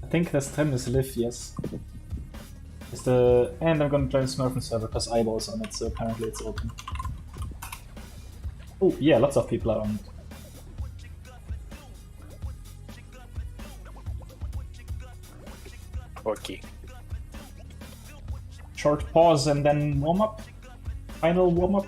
I think the stream is live, yes. And I'm gonna join Smurfing server because Eyeball's on it, so apparently it's open. Oh yeah, lots of people are on it. Okay. Short pause and then warm up. Final warm up.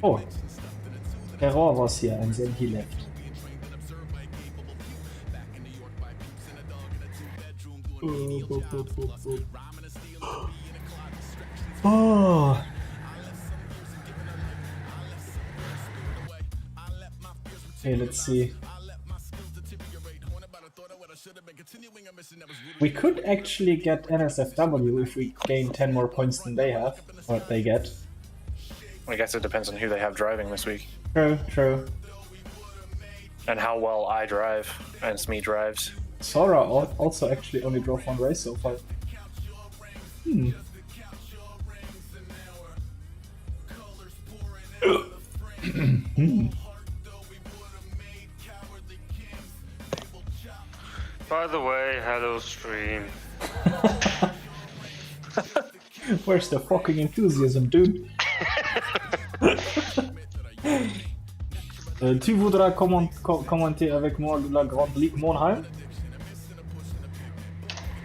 Oh, Terror was here and then he left. Oh. Okay, let's see. We could actually get NSFW if we gain 10 more points than they have, or they get. I guess it depends on who they have driving this week. True, true. And how well I drive and Smee drives. Sora also actually only drove one race so far. By the way, hello stream. Where's the fucking enthusiasm, dude? Tu voudras commenter avec moi la Grande Ligue Monheim?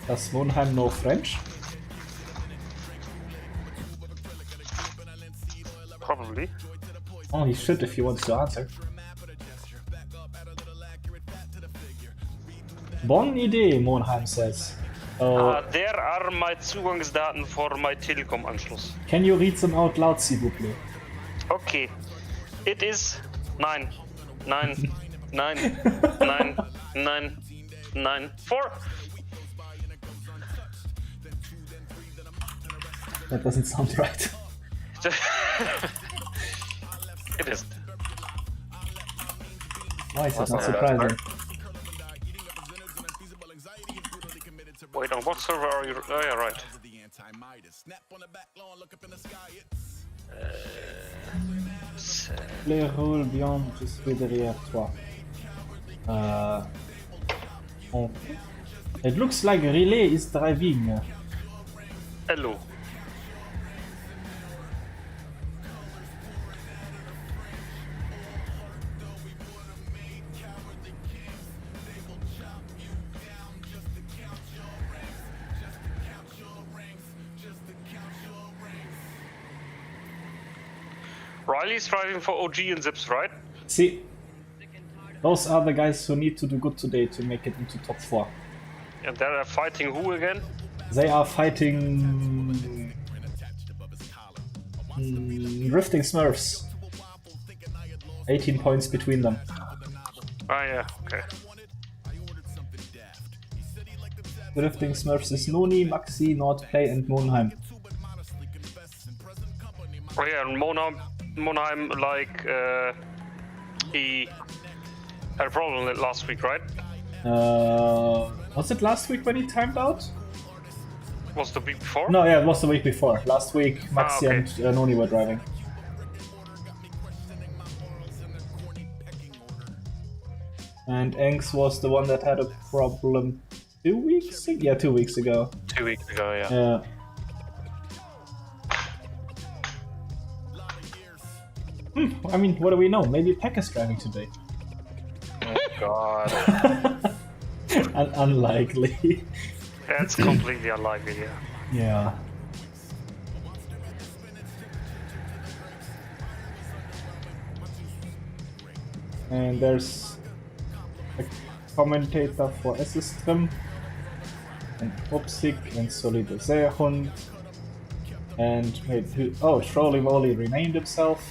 Does Monheim know French? Probably. Oh, he should if he wants to answer. Bonne Idee, Monheim says. There are my Zugangsdaten for my Telekom-Anschluss. Can you read them out loud, s'il vous plaît? Okay. It is 9, 9, 9, 9, 9, 9, 4. That doesn't sound right. It is. Why is that not That's not surprising? Wait, on what server are you? Oh, yeah, right. Les rôles bien, je suis derrière toi. It looks like Relay is driving. Hello. Riley's driving for OG and Zips, right? See, those are the guys who need to do good today to make it into top 4. And they're fighting who again? They are fighting Drifting Smurfs. 18 points between them. Ah, yeah, okay. Drifting Smurfs is Noni, Maxi, Nordplay, and Monheim. Oh yeah, and Monheim, like, he had a problem last week, right? Was it last week when he timed out? Was the week before? No, yeah, it was the week before. Last week, Maxi okay. and Noni were driving. And Engs was the one that had a problem 2 weeks ago? Yeah, 2 weeks ago. 2 weeks ago, yeah. Yeah. I mean, what do we know? Maybe Peck is driving today. Oh god. Unlikely. That's completely unlikely, yeah. Yeah. And there's a commentator for Esstrim, and Opsik, and Solido Seehund, and wait, who? Oh, Trolley Wally renamed himself.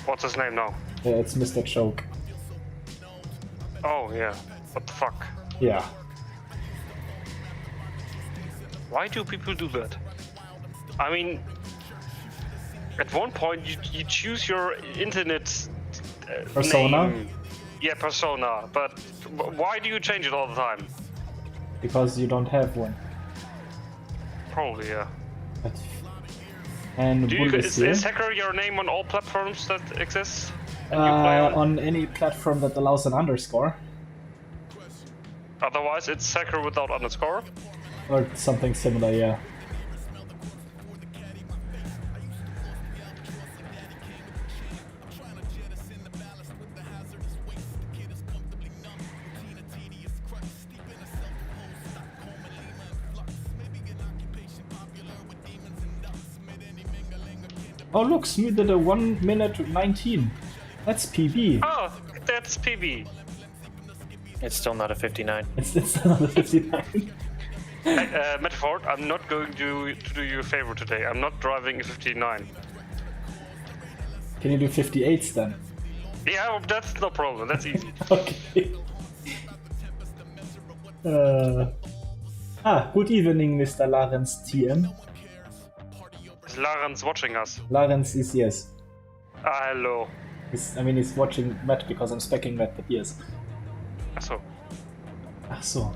What's his name now? It's Mr. Choke. Oh yeah. What the fuck? Yeah. Why do people do that? I mean, at one point you choose your internet Persona? name. Yeah, persona. But why do you change it all the time? Because you don't have one. Probably, yeah. But... And Bull is here. Is Hacker your name on all platforms that exist? And you play On any platform that allows an underscore. Otherwise, it's Hacker without underscore. Or something similar, yeah. Oh look, Smooth did a 1 minute 19. That's PB. Oh, that's PB. It's still not a 59. It's another 59. Metaford, I'm not going to do you a favor today. I'm not driving a 59. Can you do 58s then? Yeah, that's no problem. That's easy. Okay. Good evening, Mr. Lawrence TM. Is Lawrence watching us? Lawrence is yes. Hello. He's watching Matt because I'm specking Matt, but yes. Achso. Ach so.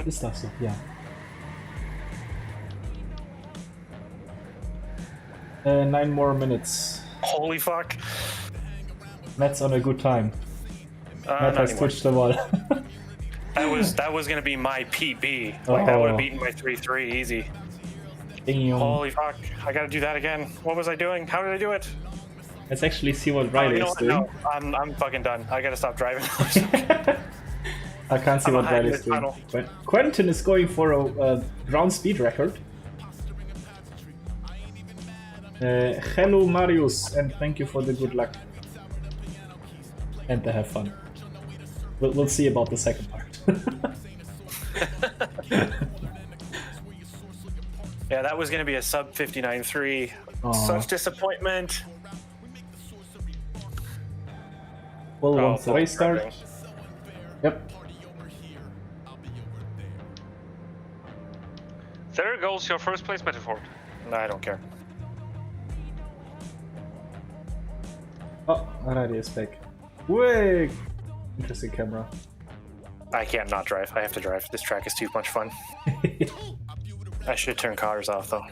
Ist das so? Ja. 9 more minutes. Holy fuck. Matt's on a good time. Matt Not has anymore. switched the wall. That was gonna be my PB. Like that would have beaten my 3-3 easy. Damn. Holy fuck! I gotta do that again. What was I doing? How did I do it? Let's actually see what Oh, Riley you know is what? doing. No, I'm fucking done. I gotta stop driving. I can't see I'm what hiding Riley is this doing. tunnel. Quentin is going for a ground speed record. Hello Marius, and thank you for the good luck. And to have fun. We'll see about the second part. Yeah, that was gonna be a sub 59.3. Aw. Such disappointment. Will Oh, wants to restart. driving. Yep. There goes your first place, Metaford. No, I don't care. Oh, Riley is back. Wait! Interesting camera. I can't not drive. I have to drive. This track is too much fun. I should turn cars off though.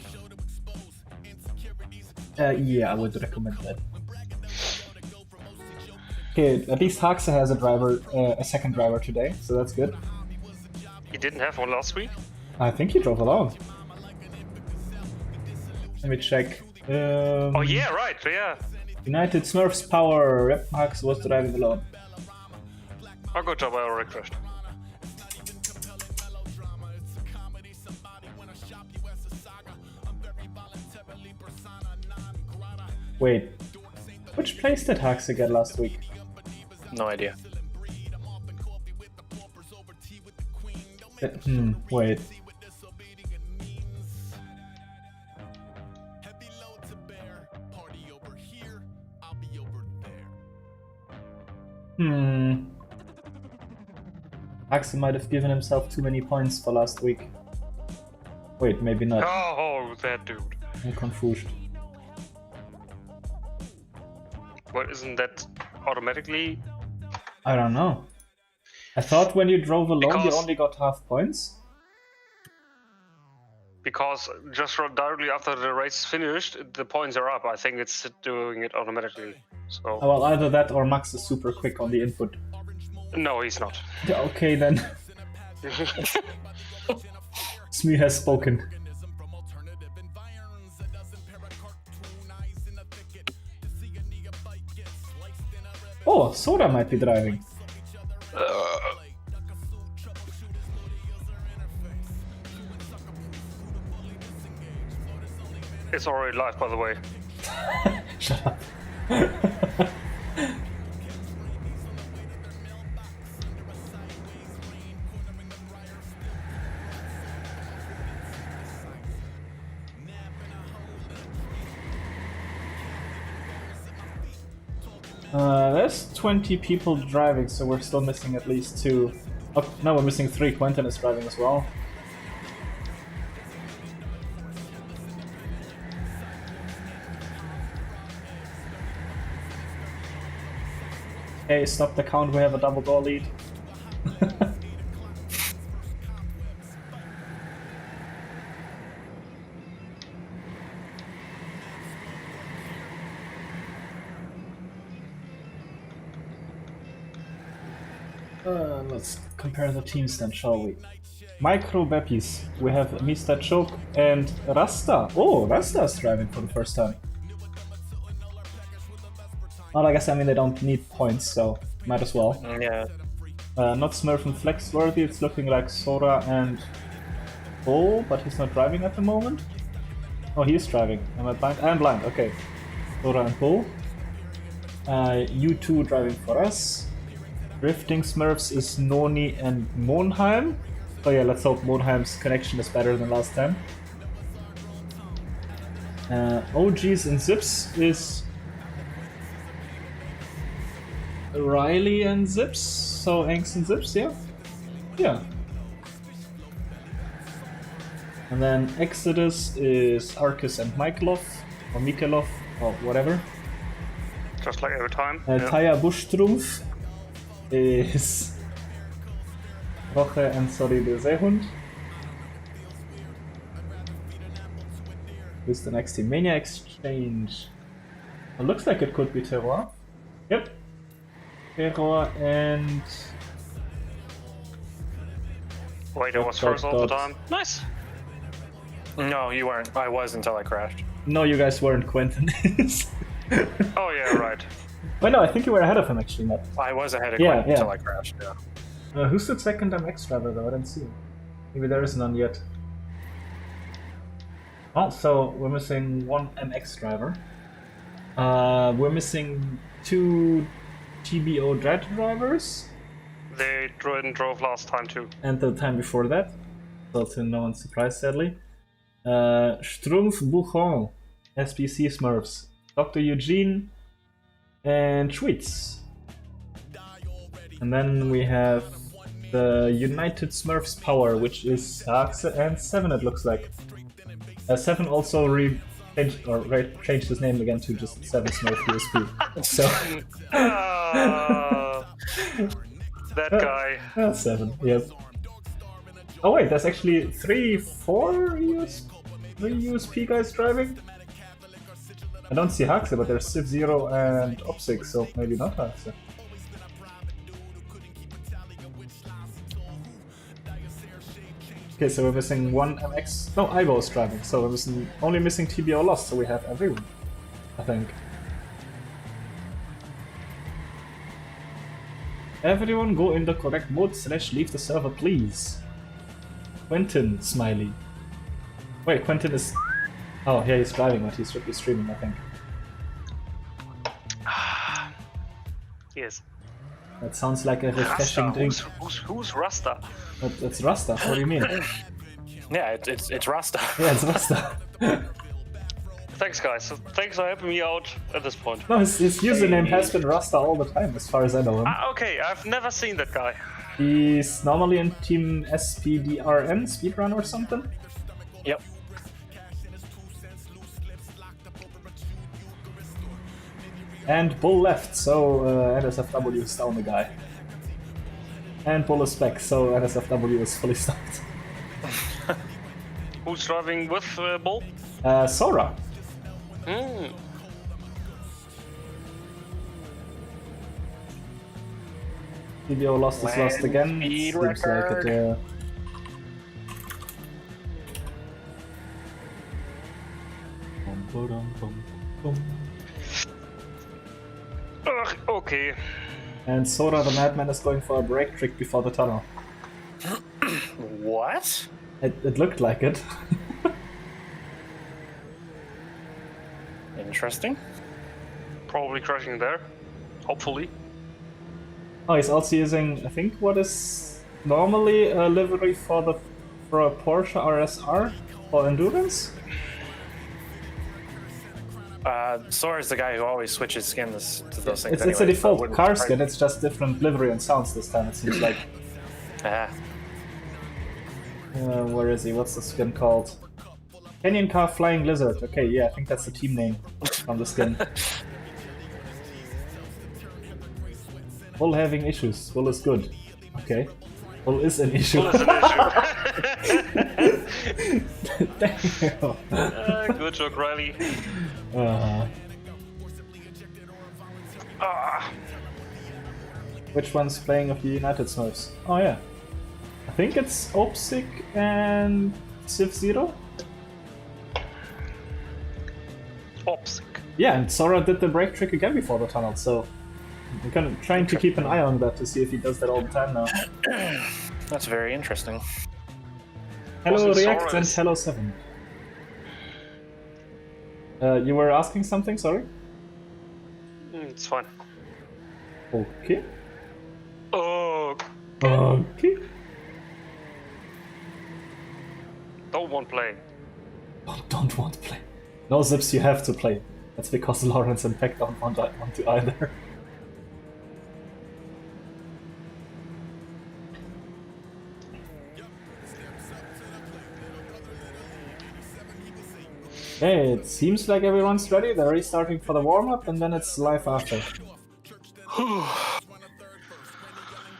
Yeah, I would recommend that. Okay, at least Haxe has a second driver today, so that's good. You didn't have one last week? I think he drove alone. Let me check. Oh yeah, right, yeah. United Smurfs Power. Yep, Haxe was driving alone. Oh, good job, I already crashed. Wait, which place did Haxe get last week? No idea. Wait. Haxe might have given himself too many points for last week. Wait, maybe not. Oh, that dude. I'm confused. What, isn't that automatically? I don't know. I thought when you drove alone you Because- only got half points. Because just directly after the race is finished, the points are up. I think it's doing it automatically. So Oh, well, either that or Max is super quick on the input. no, he's not. Okay then. Smee has spoken. Oh, Soda might be driving. It's already live, by the way. Shut up. There's 20 people driving, so we're still missing at least 2. Oh, no, we're missing 3. Quentin is driving as well. Hey, stop the count, we have a double door lead. Let's compare the teams then, shall we? Micro Beppis. We have Mr. Choke and Rasta. Oh, Rasta's driving for the first time. Well, I guess they don't need points, so might as well. Yeah. Not Smurf and Flex worthy. It's looking like Sora and Bull, but he's not driving at the moment. Oh, he is driving. Am I blind? I'm blind. Okay. Sora and Bull. You two driving for us. Drifting Smurfs is Noni and Monheim. Oh yeah, let's hope Monheim's connection is better than last time. OGs and Zips is Riley and Zips. So Anks and Zips, yeah? Yeah. And then Exodus is Arcus and Mikelov, or Mikelov, or whatever. Just like every time. Taya Buschstrumpf is Roche and Sorry the Seehund. Who's the next team? Mania Exchange. It looks like it could be Terror. Yep. Terror and... Wait, I was first all the time. Nice! No, you weren't. I was until I crashed. No, you guys weren't. Quentin is. Oh yeah, right. Wait, no, I think you were ahead of him actually, Matt. I was ahead of Yeah, Quentin yeah. until I crashed, yeah. Who's the second MX driver though? I didn't see him. Maybe there is none yet. Oh, so we're missing 1 MX driver. We're missing 2 TBO Dread drivers. They drove last time too. And the time before that. So to no one's surprise, sadly. Strumpf Buchon, SPC Smurfs, Dr. Eugene, and Schwitz. And then we have the United Smurfs Power, which is Axe and 7, it looks like. 7 also changed his name again to just 7 Smurf USP. So. That guy. 7, yep. Oh wait, there's actually 3 USP guys driving? I don't see Haxe, but there's Civ 0 and Opsix, so maybe not Haxe. Okay, so we're missing 1 MX. No, Ivo's driving, so we're only missing TBO Lost, so we have everyone, I think. Everyone go in the correct mode / leave the server, please. Quentin, smiley. Wait, Quentin is... Oh, yeah, he's driving, but he should be streaming, I think. Yes. That sounds like a refreshing drink. Who's Rasta? It's Rasta, what do you mean? Yeah, it's Rasta. Yeah, it's Rasta. Thanks, guys. So thanks for helping me out at this point. No, his username has been Rasta all the time, as far as I know him. Okay, I've never seen that guy. He's normally in Team SPDRN, Speedrun or something. Yep. And Bull left, so NSFW is down the guy. And Bull is back, so NSFW is fully stopped. Who's driving with Bull? Sora. TBO Lost is lost again. Speed Seems record. like it, Ugh, okay. And Sora the Madman is going for a brake trick before the tunnel. What? It looked like it. Interesting. Probably crashing there. Hopefully. Oh, he's also using, I think, what is normally a livery for a Porsche RSR for endurance. Sora's the guy who always switches skins to those things. It's a anyway, so default wouldn't car surprise skin, me. it's just different livery and sounds this time, it seems like. Where is he? What's the skin called? Canyon Car Flying Lizard. Okay, yeah, I think that's the team name from the skin. Bull having issues. Bull is good. Okay. Bull is an issue. Bull is an issue. Damn. Good joke, Riley. Which one's playing of the United Smurfs? Oh yeah. I think it's Opsic and Civ Zero? Opsic. Yeah, and Sora did the brake trick again before the tunnel, so I'm kind of trying to keep an eye on that to see if he does that all the time now. That's very interesting. Hello Wasn't React Sora and is- hello 7. You were asking something, sorry? It's fine. Okay. Oh, Okay. don't want play. Don't want to play. No zips, you have to play. That's because Lawrence and Peck don't want to either. Hey, it seems like everyone's ready. They're restarting for the warm-up, and then it's live after.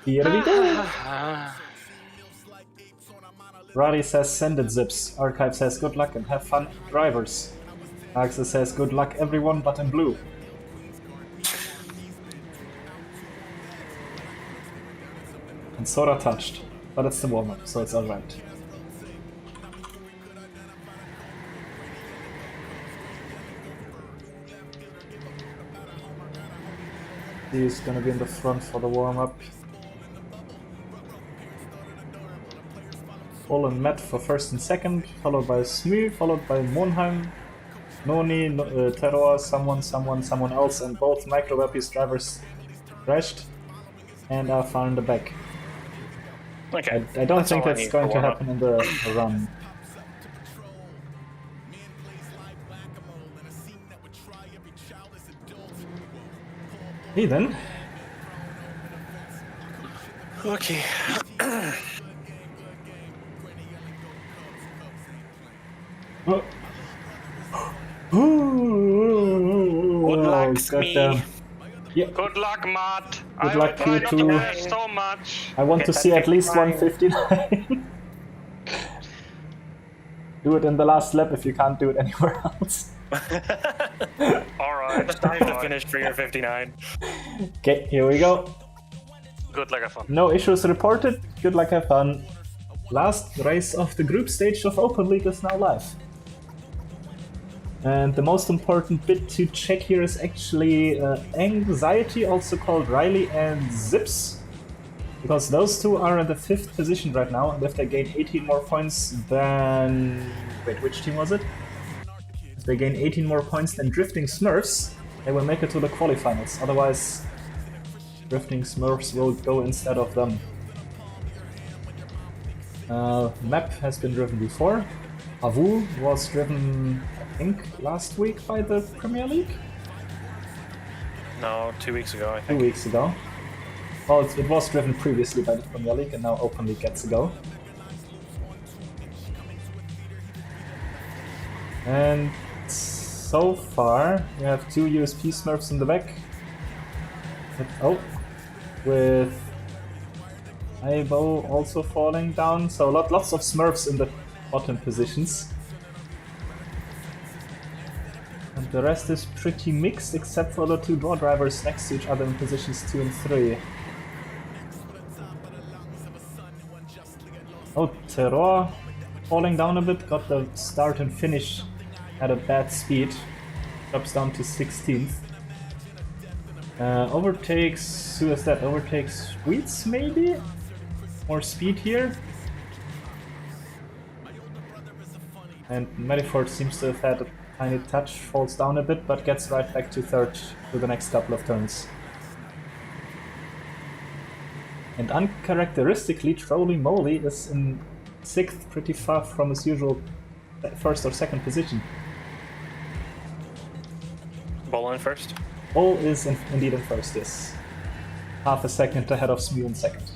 Here we go! Roddy says send it, Zips. Archive says good luck and have fun, drivers. Axel says good luck everyone but in blue. And Sora touched, but it's the warm-up, so it's alright. He's gonna be in the front for the warm-up. Paul and Matt for first and second, followed by Smee, followed by Monheim, Noni, Terror, someone else, and both Micro-Wappies drivers crashed and are far in the back. Okay. I don't That's think all I that's need going for to warm-up. happen in the run. Hey then. Okay. Oh. Good luck, goddamn. Smee. Yeah, Good luck, Matt. I luck, will try you not too. to crash so much. I want to Get see that at least 59. 159. Do it in the last lap if you can't do it anywhere else. Alright. Time to finish for your 59. Okay, here we go. Good luck, have fun. No issues reported. Good luck, have fun. Last race of the group stage of Open League is now live. And the most important bit to check here is actually Anxiety, also called Riley, and Zips. Because those two are in the 5th position right now, and if they gain 18 more points than... Wait, which team was it? If they gain 18 more points than Drifting Smurfs, they will make it to the quarterfinals. Otherwise, Drifting Smurfs will go instead of them. Map has been driven before. Avu was driven, I think, last week by the Premier League? No, 2 weeks ago, I 2 think. weeks ago. Well, it was driven previously by the Premier League, and now Open League gets a go. And so far, we have 2 USP Smurfs in the back. With Aibo also falling down, so lots of Smurfs in the bottom positions. And the rest is pretty mixed, except for the 2 draw drivers next to each other in positions 2 and 3. Oh, Terror falling down a bit, got the start and finish at a bad speed. Drops down to 16th. Overtakes, who is that? Overtakes Sweets, maybe? More speed here. And Mediford seems to have had a tiny touch, falls down a bit, but gets right back to 3rd for the next couple of turns. And uncharacteristically, Trolley Moly is in 6th, pretty far from his usual 1st or 2nd position. first? Bull is indeed in first, yes. Half a second ahead of Smew in second.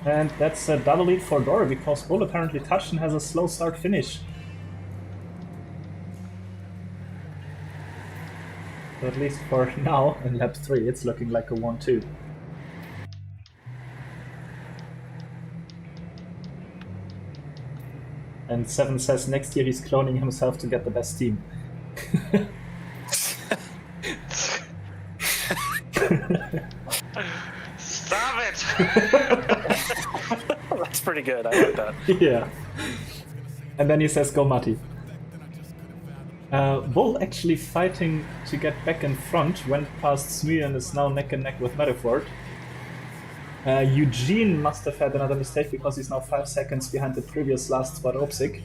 And that's a double lead for Dory because Bull apparently touched and has a slow start finish. So at least for now, in lap 3, it's looking like a 1-2. And Seven says next year he's cloning himself to get the best team. Stop it! That's pretty good. I like that. Yeah. And then he says, go Matti. Bull actually fighting to get back in front, went past Smee and is now neck and neck with Metafort. Eugene must have had another mistake because he's now 5 seconds behind the previous last spot Opsik.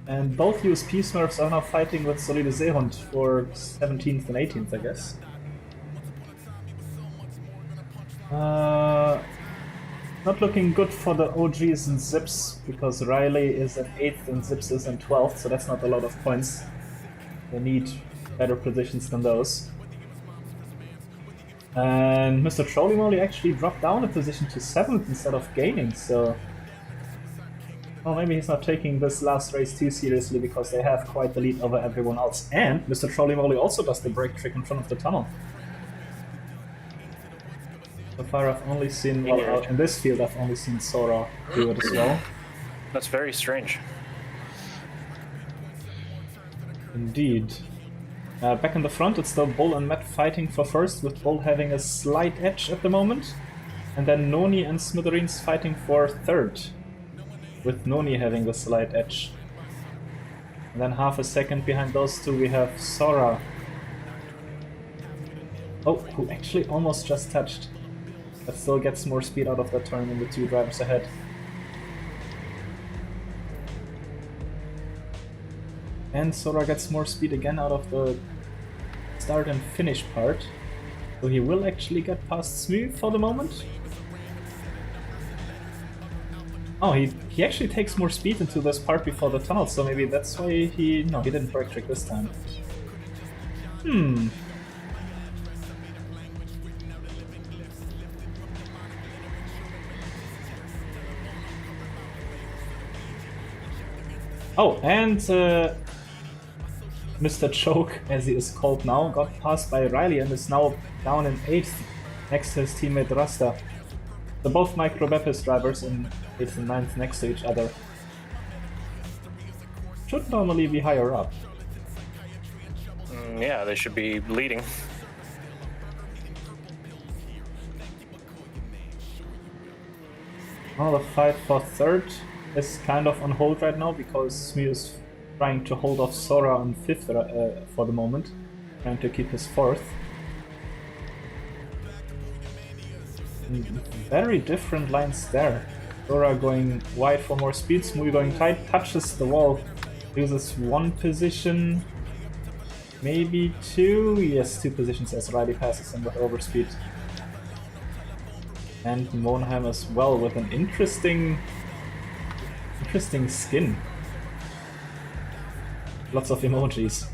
And both USP Smurfs are now fighting with Solide Seehund for 17th and 18th, I guess. Not looking good for the OGs and Zips, because Riley is at 8th and Zips is in 12th, so that's not a lot of points. They need better positions than those. And Mr. Trolley Molly actually dropped down a position to 7th instead of gaining, so... Well, maybe he's not taking this last race too seriously because they have quite the lead over everyone else. And Mr. Trolley Molly also does the brake trick in front of the tunnel. So far I've only seen, well, out in this field I've only seen Sora do it as well. That's very strange. Indeed. Back in the front it's still Bull and Matt fighting for first, with Bull having a slight edge at the moment. And then Noni and Smithereens fighting for third, with Noni having the slight edge. And then half a second behind those two we have Sora. Oh, who actually almost just touched. But still gets more speed out of that turn than the two drivers ahead. And Sora gets more speed again out of the start and finish part. So he will actually get past Smooth for the moment. Oh, he actually takes more speed into this part before the tunnel, so maybe that's why he... No, he didn't brake trick this time. Oh, and Mr. Choke, as he is called now, got passed by Riley and is now down in 8th next to his teammate Rasta. They're both Micro Bepis drivers in 8th and 9th next to each other. Should normally be higher up. Yeah, they should be leading. Well, the fight for third is kind of on hold right now because Smee is trying to hold off Sora on 5th for the moment, trying to keep his 4th. And very different lines there. Sora going wide for more speed, Smee going tight, touches the wall, loses 1 position, maybe 2, yes, 2 positions as Riley passes him with overspeed. And Monheim as well with an interesting skin. Lots of emojis.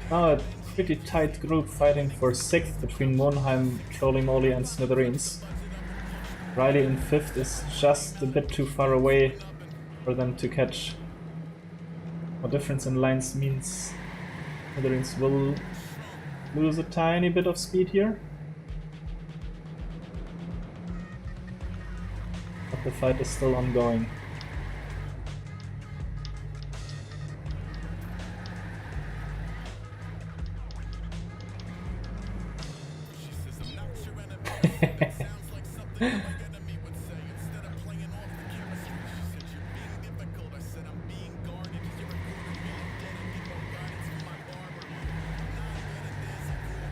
Now a pretty tight group fighting for 6th between Monheim, Trolley Molly and Smithereens. Riley in 5th is just a bit too far away for them to catch. A difference in lines means Smithereens will lose a tiny bit of speed here. But the fight is still ongoing.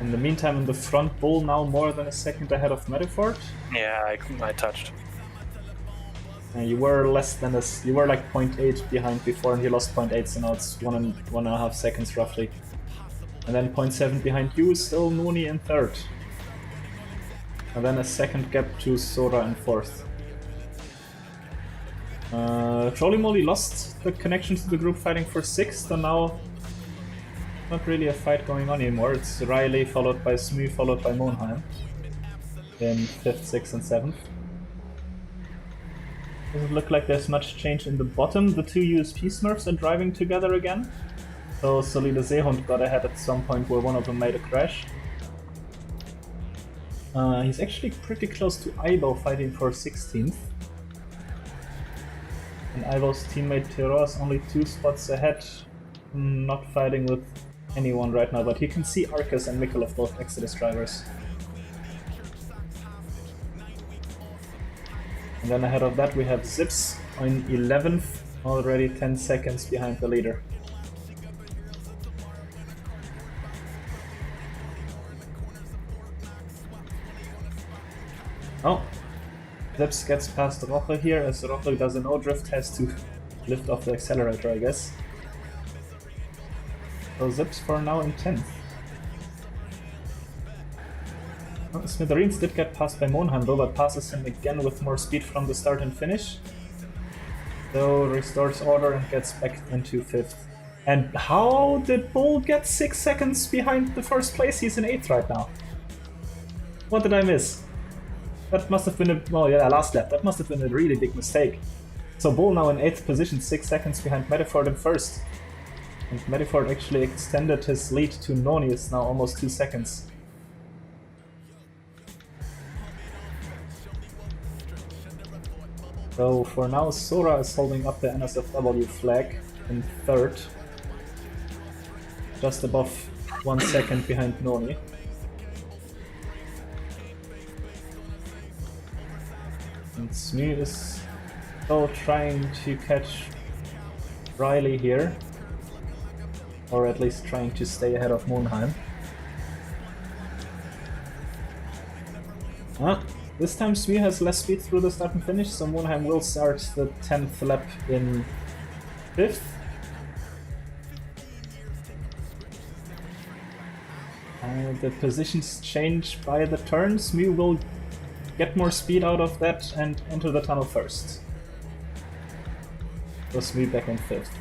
In the meantime, in the front, Bull now more than a second ahead of Metafort. Yeah, I touched. You were less than you were like 0.8 behind before, and you lost 0.8, so now it's 1.5 seconds roughly. And then 0.7 behind you is still Noni in third. And then a second gap to Sora in fourth. Trolley Molly lost the connection to the group fighting for sixth, so now not really a fight going on anymore. It's Riley followed by Smee followed by Monheim in fifth, sixth, and seventh. Doesn't look like there's much change in the bottom. The two USP Smurfs are driving together again. So Solide Seehund got ahead at some point where one of them made a crash. He's actually pretty close to Ivo fighting for 16th. And Ivo's teammate Tero is only 2 spots ahead. Not fighting with anyone right now, but he can see Arcus and Mikkel of both Exodus drivers. And then ahead of that we have Zips on 11th, already 10 seconds behind the leader. Oh, Zips gets past Roche here, as Roche does a no-drift, has to lift off the accelerator, I guess. So Zips for now in 10th. Smithereens did get passed by Monheim though, but passes him again with more speed from the start and finish. So restores order and gets back into 5th. And how did Bull get 6 seconds behind the first place? He's in 8th right now. What did I miss? That must have been a... well, yeah, last lap. That must have been a really big mistake. So Bull now in 8th position, 6 seconds behind Mediford in 1st. And Mediford actually extended his lead to Noni, it's now almost 2 seconds. So for now, Sora is holding up the NSFW flag in 3rd. Just above 1 second behind Noni. And Smee is still trying to catch Riley here. Or at least trying to stay ahead of Monheim. This time Smee has less speed through the start and finish, so Monheim will start the 10th lap in 5th. The positions change by the turn. Smee will get more speed out of that and enter the tunnel first. So Smee back in 5th.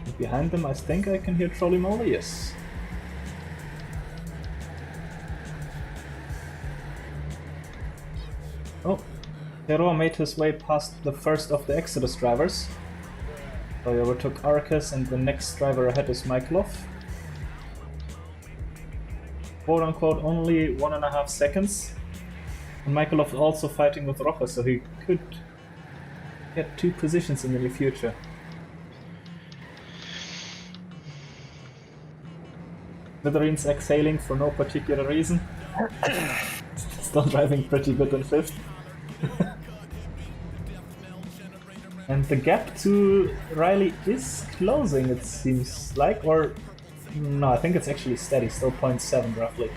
And behind them I think I can hear Trolley Molly, yes. Oh, Tero made his way past the first of the Exodus drivers. So he overtook Arcus and the next driver ahead is Michaelov. Quote unquote only 1.5 seconds. And Michaelov also fighting with Roche, so he could get 2 positions in the near future. Smithereens exhaling for no particular reason. Still driving pretty good in 5th. And the gap to Riley is closing, it seems like, or no, I think it's actually steady, still 0.7 roughly.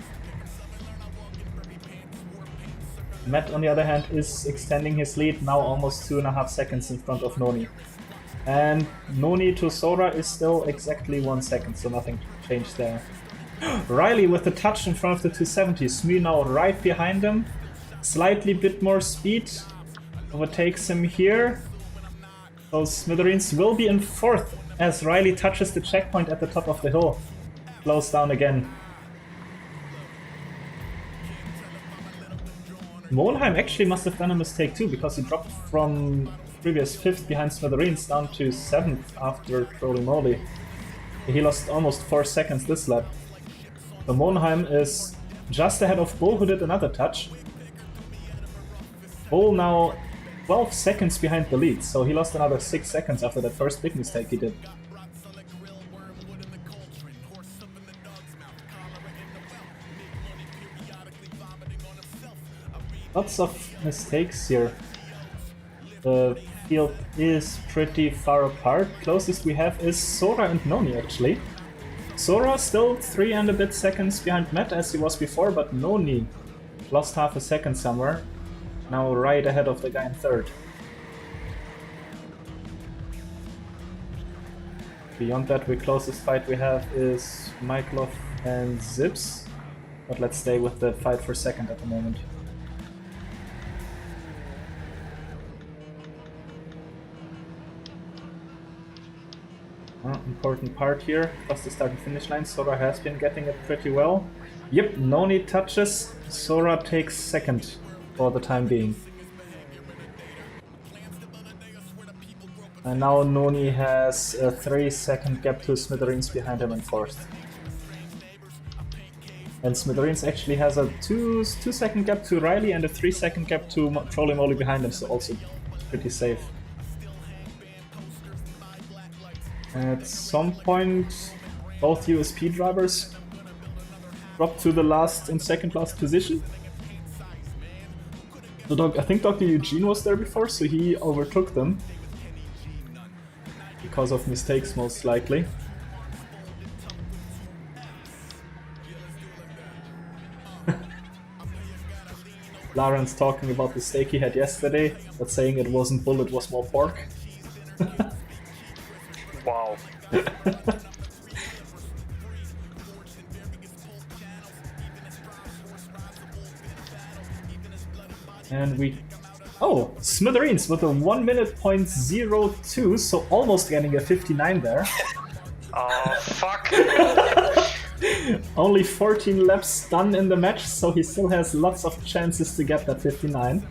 Matt, on the other hand, is extending his lead, now almost 2.5 seconds in front of Noni. And Noni to Sora is still exactly 1 second, so nothing changed there. Riley with the touch in front of the 270, Smee now right behind him, slightly bit more speed, overtakes him here. So Smithereens will be in 4th as Riley touches the checkpoint at the top of the hill. Slows down again. Monheim actually must have done a mistake too, because he dropped from previous 5th behind Smithereens down to 7th after Trolley Molly. He lost almost 4 seconds this lap. So Monheim is just ahead of Bull, who did another touch. Bull now 12 seconds behind the lead, so he lost another 6 seconds after that first big mistake he did. Lots of mistakes here. The field is pretty far apart. Closest we have is Sora and Noni actually. Sora still 3 and a bit seconds behind Matt as he was before, but Noni lost half a second somewhere. Now right ahead of the guy in 3rd. Beyond that, the closest fight we have is Myklov and Zips. But let's stay with the fight for second at the moment. Important part here, plus the start and finish line. Sora has been getting it pretty well. Yep, Noni touches. Sora takes second for the time being. And now Noni has a 3-second gap to Smithereens behind him in fourth. And Smithereens actually has a 2-second gap to Riley and a 3-second gap to Trolley Moly behind him, so also pretty safe. At some point, both USP drivers dropped to the last and second last position. I think Dr. Eugene was there before, so he overtook them. Because of mistakes, most likely. Lawrence talking about the steak he had yesterday, but saying it wasn't bull, it was more pork. Wow. And we... Oh, Smithereens with a 1:02, so almost getting a 59 there. Oh, fuck. Only 14 laps done in the match, so he still has lots of chances to get that 59.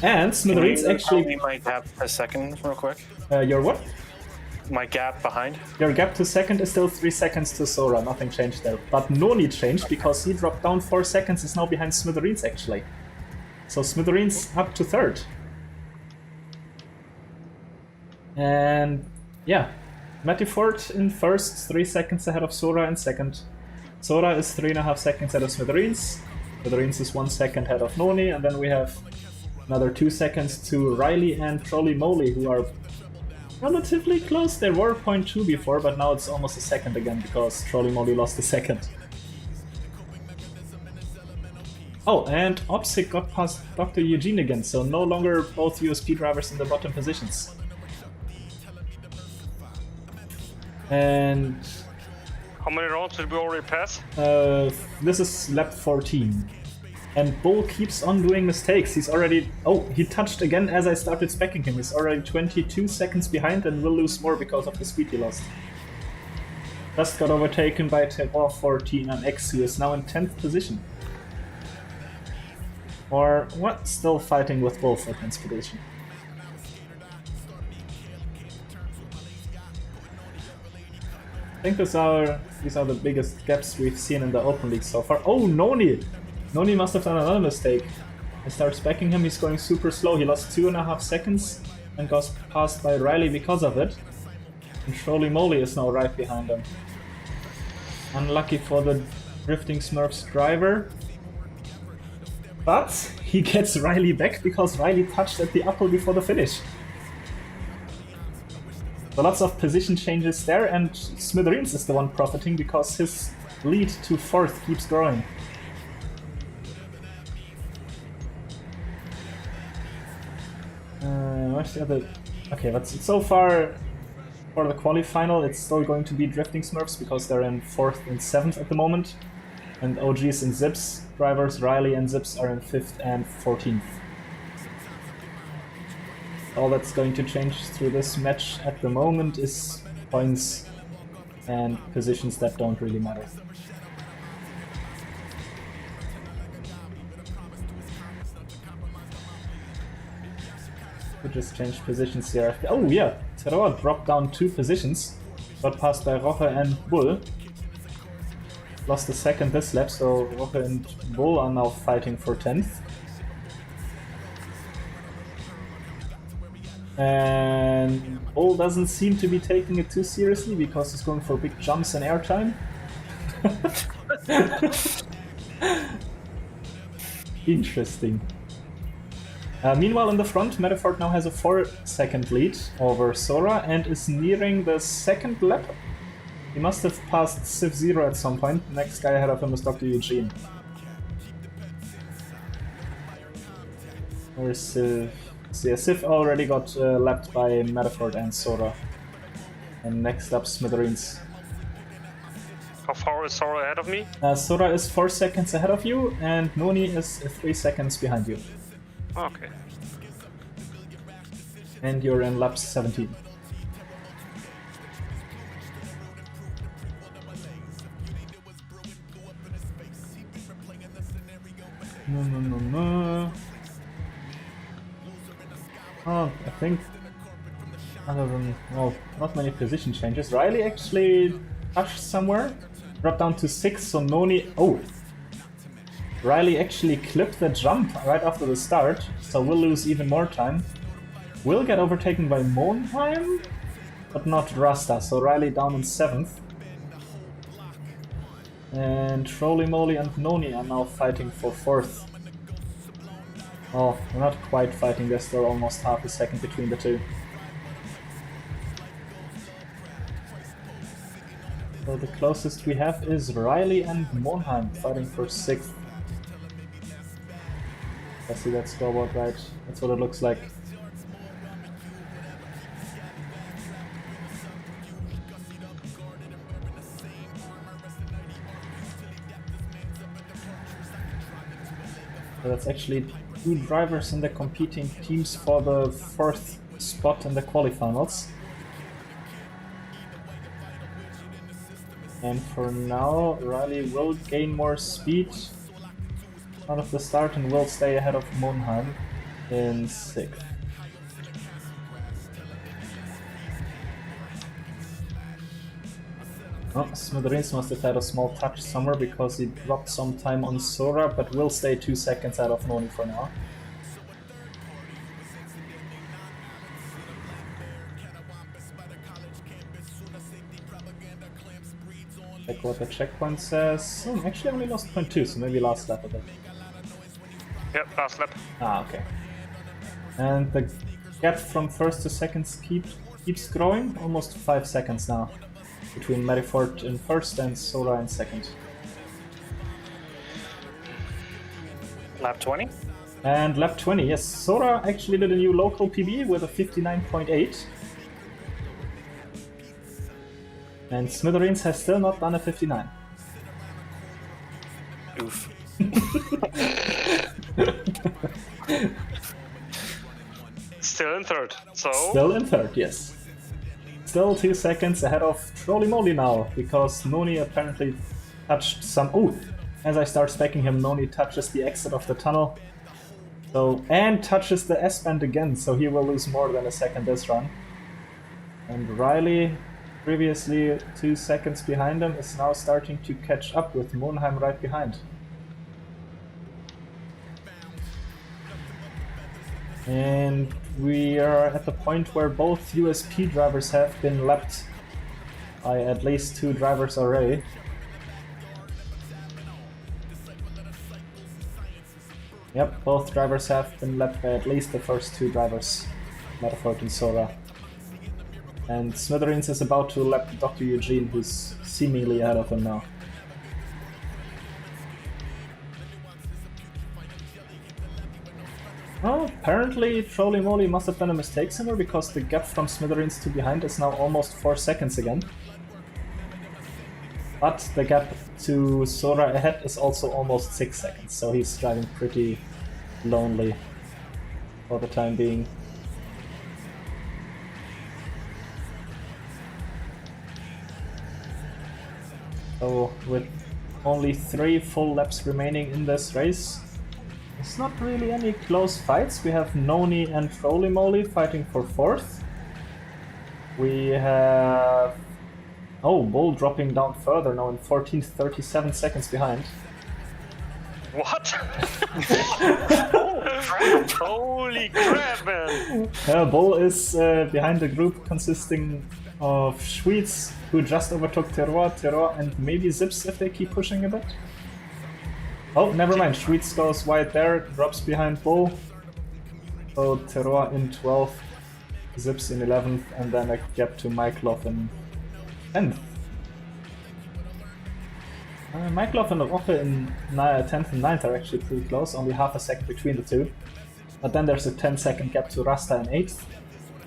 And Smithereens actually... my gap a second real quick. Your what? My gap behind. Your gap to second is still 3 seconds to Sora, nothing changed there. But Noni changed because he dropped down 4 seconds, is now behind Smithereens actually. So Smithereens up to third. And yeah, Matty Ford in first, 3 seconds ahead of Sora in second. Sora is 3.5 seconds ahead of Smithereens. Smithereens is 1 second ahead of Noni, and then we have another 2 seconds to Riley and Trolley Moly, who are relatively close. They were 0.2 before, but now it's almost a second again because Trolley Moly lost a second. Oh, and Opsic got past Dr. Eugene again, so no longer both USP drivers in the bottom positions. And How many rounds did we already pass? this is lap 14. And Bull keeps on doing mistakes. He's already... Oh, he touched again as I started speccing him. He's already 22 seconds behind and will lose more because of the speed he lost. Just got overtaken by Terror 14 and X, who is now in 10th position. Or what? Still fighting with Bull for 10th position. I think these are the biggest gaps we've seen in the Open League so far. Oh, Noni! Noni must have done another mistake. I start speccing him, he's going super slow. He lost 2.5 seconds and got passed by Riley because of it. And Trolley Moly is now right behind him. Unlucky for the Drifting Smurfs driver. But he gets Riley back because Riley touched at the upper before the finish. So lots of position changes there, and Smithereens is the one profiting because his lead to 4th keeps growing. Where's the other... Okay, but so far for the quali-final it's still going to be Drifting Smurfs because they're in 4th and 7th at the moment. And OGs and Zips drivers, Riley and Zips, are in 5th and 14th. All that's going to change through this match at the moment is points and positions that don't really matter. We just changed positions here. Oh yeah, Terror dropped down 2 positions, got passed by Roche and Bull. Lost a second this lap, so Roche and Bull are now fighting for 10th. And Bull doesn't seem to be taking it too seriously because he's going for big jumps and airtime. Interesting. Meanwhile, in the front, Metafort now has a 4-second lead over Sora and is nearing the 2nd lap. He must have passed Civ 0 at some point. The next guy ahead of him is Dr. Eugene. Where is Civ? So yeah, Civ already got lapped by Metafort and Sora. And next up, Smithereens. How far is Sora ahead of me? Sora is 4 seconds ahead of you, and Noni is 3 seconds behind you. Okay. And you're in lap 17. No. Oh, I think other than, well, not many position changes. Riley actually touched somewhere, dropped down to 6, so Noni... Oh! Riley actually clipped the jump right after the start, so we'll lose even more time. We'll get overtaken by Monheim, but not Rasta, so Riley down in 7th. And Trolley Moly and Noni are now fighting for 4th. Oh, we're not quite fighting, there's still almost half a second between the two. So the closest we have is Riley and Monheim fighting for 6th. I see that scoreboard right, that's what it looks like. So that's actually 2 drivers in the competing teams for the 4th spot in the qualifinals. And for now, Riley will gain more speed out of the start and will stay ahead of Monheim in 6th. Oh, Smithereens must have had a small touch somewhere because he dropped some time on Sora, but will stay 2 seconds out of Noni for now. Check what the checkpoint says. Oh, actually I only lost 0.2, so maybe last lap of it. Yep, last lap. Ah, okay. And the gap from 1st to 2nd keeps growing, almost 5 seconds now. Between Merryford in 1st and Sora in 2nd. Lap 20? And lap 20, yes. Sora actually did a new local PB with a 59.8. And Smithereens has still not done a 59. Oof. Still in 3rd, so... Still in 3rd, yes. Still 2 seconds ahead of Trolley Moly now, because Noni apparently touched some... Ooh! As I start specking him, Noni touches the exit of the tunnel. So, and touches the S-band again, so he will lose more than a second this run. And Riley, previously 2 seconds behind him, is now starting to catch up with Monheim right behind. And we are at the point where both USP drivers have been lapped by at least 2 drivers already. Yep, both drivers have been lapped by at least the first 2 drivers, Merryford and Sora. And Smithereens is about to lap Dr. Eugene, who's seemingly ahead of him now. Oh, apparently Trolley Moly must have done a mistake somewhere because the gap from Smithereens to behind is now almost 4 seconds again. But the gap to Sora ahead is also almost 6 seconds, so he's driving pretty lonely for the time being. So with only 3 full laps remaining in this race, it's not really any close fights. We have Noni and Trolley Moly fighting for 4th. We have... Oh, Bull dropping down further now in 14th, 37 seconds behind. What? Oh, crap. Holy crap, man! Bull is behind a group consisting of Schweetz, who just overtook Terroir, and maybe Zips if they keep pushing a bit. Oh, never mind. Schweetz goes wide there, drops behind Bull. So Terroir in 12th, Zips in 11th, and then a gap to Myklov in 10th. Myklov and Roche in 10th and 9th are actually pretty close, only half a second between the two. But then there's a 10-second gap to Rasta in 8th,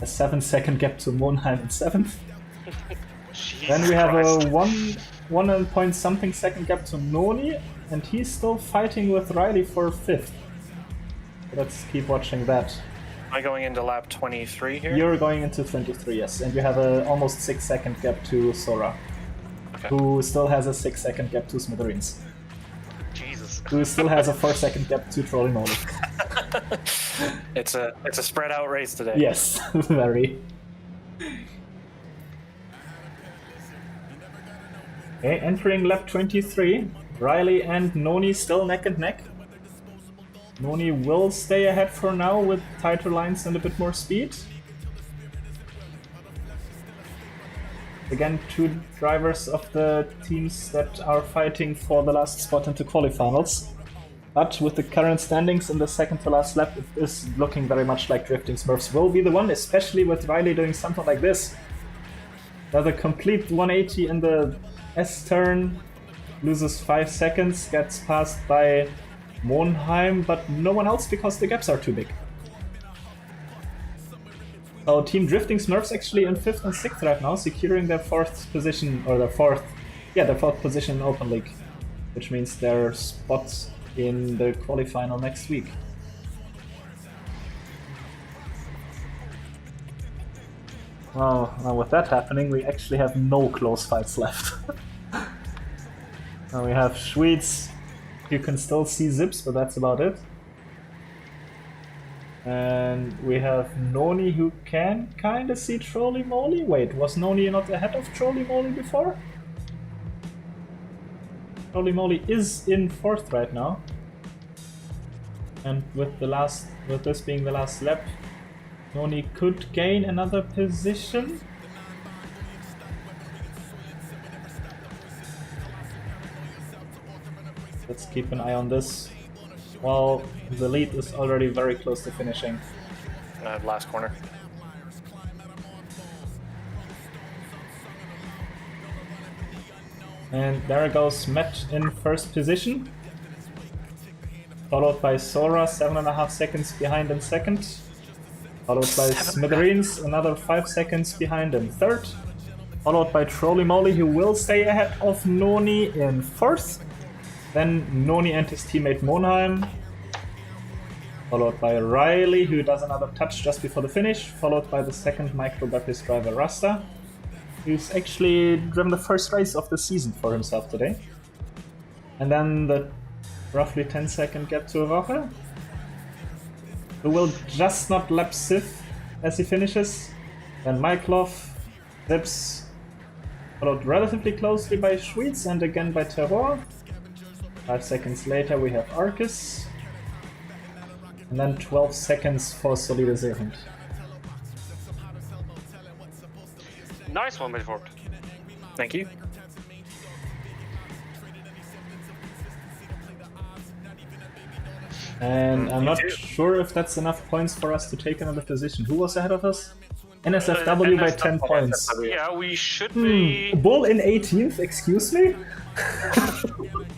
a 7-second gap to Monheim in 7th, Jesus Then we have Christ. a 1 point something second gap to Noni, and he's still fighting with Riley for 5th. Let's keep watching that. Am I going into lap 23 here? You're going into 23, yes, and you have a almost 6-second gap to Sora, Okay. who still has a 6-second gap to Smithereens, Jesus. who still has a 4-second gap to Trolley Molly. It's a spread out race today. Yes, very. Okay, entering lap 23, Riley and Noni still neck and neck. Noni will stay ahead for now with tighter lines and a bit more speed. Again, 2 drivers of the teams that are fighting for the last spot into quarterfinals. But with the current standings in the second to last lap, it is looking very much like Drifting Smurfs will be the one, especially with Riley doing something like this. Does a complete 180 in the S-turn, loses 5 seconds, gets passed by Monheim, but no one else because the gaps are too big. So Team Drifting Smurfs actually in 5th and 6th right now, securing their 4th position, or their 4th position in Open League, which means their spots in the qualifinal next week. Well, now with that happening, we actually have no close fights left. Now we have Schweetz. You can still see Zips, but that's about it. And we have Noni, who can kinda see Trolley Molly. Wait, was Noni not ahead of Trolley Molly before? Trolley Molly is in 4th right now. And with this being the last lap, Noni could gain another position. Let's keep an eye on this. Well, the lead is already very close to finishing. Last corner. And there goes Matt in 1st position. Followed by Sora, 7.5 seconds behind in 2nd. Followed by Smithereens, another 5 seconds behind in 3rd. Followed by Trolley Molly, who will stay ahead of Noni in 4th. Then Noni and his teammate Monheim. Followed by Riley, who does another touch just before the finish. Followed by the 2nd microbaptist driver Rasta, who's actually driven the 1st race of the season for himself today. And then the roughly 10-second gap to Roche, who will just not lap Sif as he finishes. Then Myklov, Zips, followed relatively closely by Schweetz and again by Terror. 5 seconds later we have Arcus. And then 12 seconds for Solidarisierend. Nice one, Midford. Thank you. And I'm not too. sure if that's enough points for us to take another position. Who was ahead of us? NSFW by 10 points. Yeah, we should be. Bull in 18th, excuse me?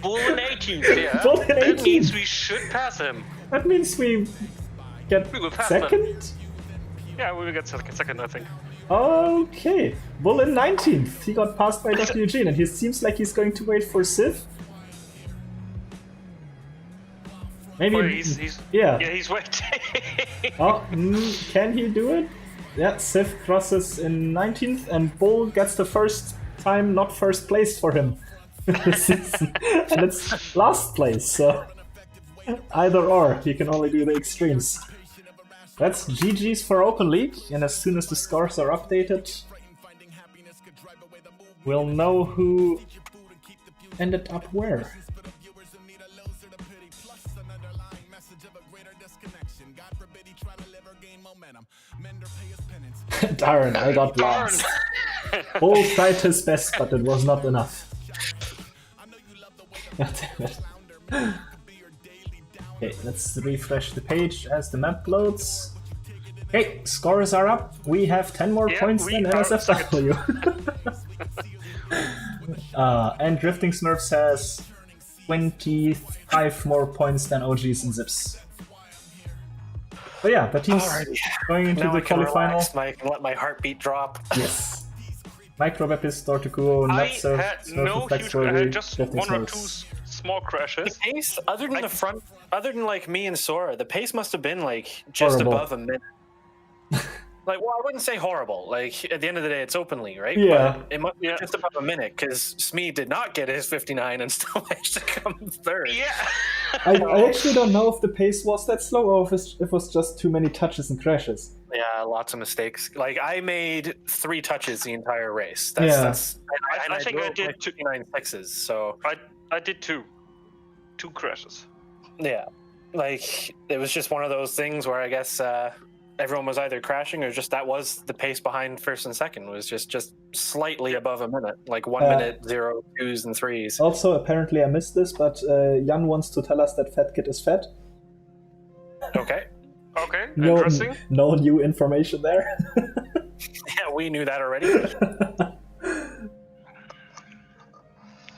Bull in 18th, yeah. Bull in That 18th. means we should pass him. That means we get We will pass them. 2nd? Yeah, we will get second, I think. Okay. Bull in 19th. He got passed by Dr. Eugene and he seems like he's going to wait for Sif. Maybe. Oh, he's yeah. he's waiting. Oh, can he do it? Yeah, Sif crosses in 19th and Bull gets the first time not first place for him this season. And it's last place, so either or, he can only do the extremes. That's GG's for Open League, and as soon as the scores are updated, we'll know who ended up where. Darn, I got lost. Bull tried his best, but it was not enough. God damn it. Okay, let's refresh the page as the map loads. Okay, scores are up. We have 10 more points than NSFW. And Drifting Smurfs has 25 more points than OGs and Zips. But yeah, the team's going into Now the I can qualifinal. relax, I can let my heartbeat drop. Yes. Microbepis, Dorticuo, I Nutsurf, had Smurf, no and huge. I had Flexworthy, just Drifting one or two Smurfs. small crashes. The pace, other than the front, other than like me and Sora, the pace must have been like just Horrible. above a minute. Like, well, I wouldn't say horrible. Like, at the end of the day, it's openly, right? Yeah. But it must be just above a minute because Smee did not get his 59 and still managed to come third. Yeah. I actually don't know if the pace was that slow or if it was just too many touches and crashes. Yeah, lots of mistakes. Like, I made 3 touches the entire race. Yeah. That's and I think I drove did like 59 sixes. So I did two crashes. yeah, like it was just one of those things where I guess everyone was either crashing or just that was the pace behind first and second was just slightly above a minute, like 1 minute 0, 2s and 3s. Also, apparently I missed this, but Jan wants to tell us that Fat Kid is fat. Okay. Okay, No, interesting. no new information there. Yeah, we knew that already.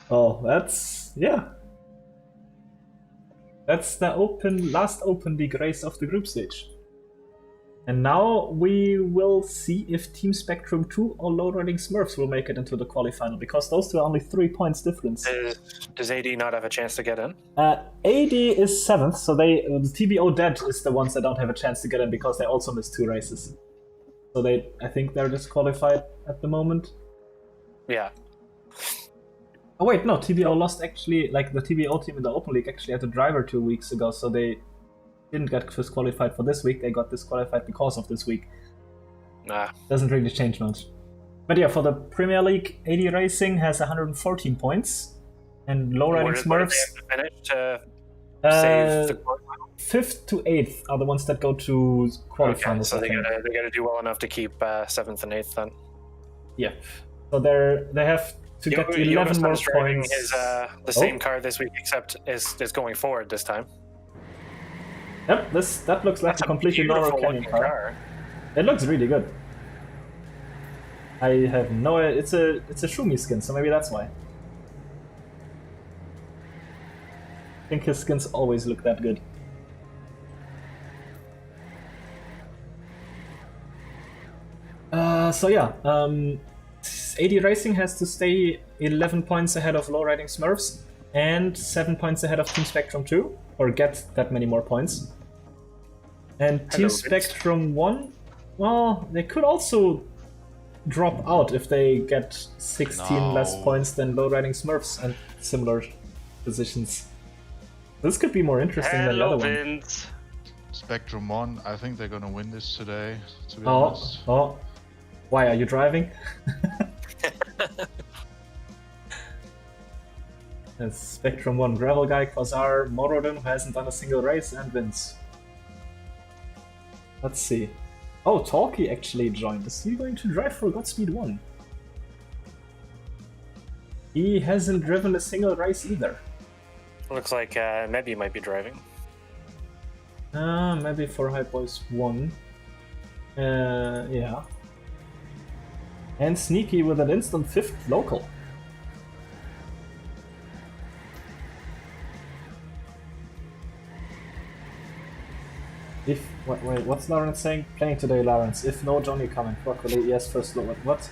Oh, that's the last open league race of the group stage. And now we will see if Team Spectrum 2 or Lowriding Smurfs will make it into the quarterfinal, because those two are only 3 points difference. Does AD not have a chance to get in? AD is 7th, so the TBO Dead is the ones that don't have a chance to get in because they also missed 2 races. So I think they're disqualified at the moment. Yeah. Oh wait, no, TBO lost actually, like the TBO team in the Open League actually had a driver 2 weeks ago, so they didn't get disqualified for this week, they got disqualified because of this week. Nah. Doesn't really change much. But yeah, for the Premier League, AD Racing has 114 points, and Lowriding Smurfs... Finish to save the quarterfinal? 5th to 8th are the ones that go to quarterfinals. Okay, so they gotta do well enough to keep 7th and 8th then. Yeah. So they have to get 11 more points. Is the same car this week, except is going forward this time. Yep, that looks like a completely normal Canyon car. It looks really good. I have no... It's a Shumi skin, so maybe that's why. I think his skins always look that good. So yeah, AD Racing has to stay 11 points ahead of Lowriding Smurfs and 7 points ahead of Team Spectrum 2, or get that many more points. And Team Spectrum 1, well, they could also drop out if they get 16 less points than Lowriding Smurfs and similar positions. This could be more interesting than the other one. Spectrum 1, I think they're gonna win this today, to be honest. Oh, why are you driving? Spectrum 1 Gravel Guy, Quasar, Morodin, who hasn't done a single race, and wins. Let's see. Oh, Talkie actually joined. Is he going to drive for Godspeed 1? He hasn't driven a single race either. Looks like Mebby might be driving. Maybe for Hype Boys 1. Yeah. And Sneaky with an instant 5th local. Wait, what's Lawrence saying? Playing today, Lawrence. If no, Johnny coming. Broccoli, yes, first look. What?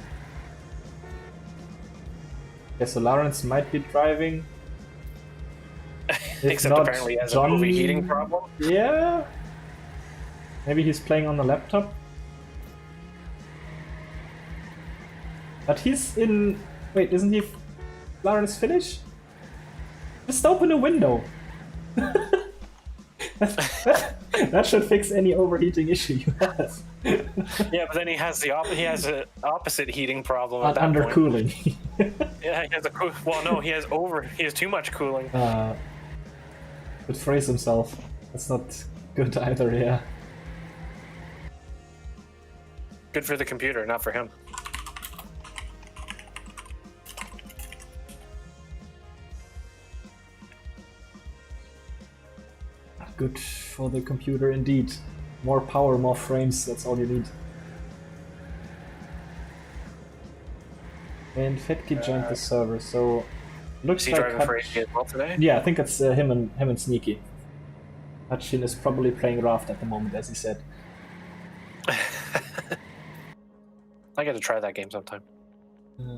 Okay, so Lawrence might be driving. Except not, apparently he has John... an overheating problem. Yeah. Maybe he's playing on the laptop. But he's in... Wait, isn't he... Lawrence finish? Just open a window. That should fix any overheating issue you have. Yeah, but then he has an opposite heating problem at that undercooling. Yeah, he has he has too much cooling. Could freeze himself. That's not good either, yeah. Good for the computer, not for him. Good for the computer indeed. More power, more frames, that's all you need. And Fetki joined the server, so looks is he like driving for AD as well today? Yeah, I think it's him and Sneaky. Hutchin is probably playing Raft at the moment, as he said. I got to try that game sometime.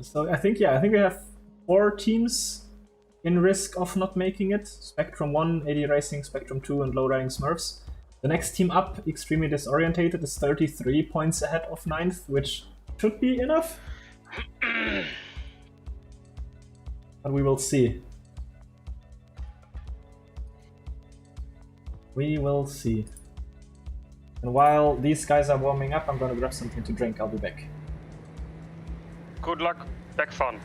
So I think we have 4 teams in risk of not making it. Spectrum 1, AD Racing, Spectrum 2, and Low Riding Smurfs. The next team up, Extremely Disorientated, is 33 points ahead of 9th, which should be enough. But we will see. We will see. And while these guys are warming up, I'm gonna grab something to drink. I'll be back. Good luck. Back fun.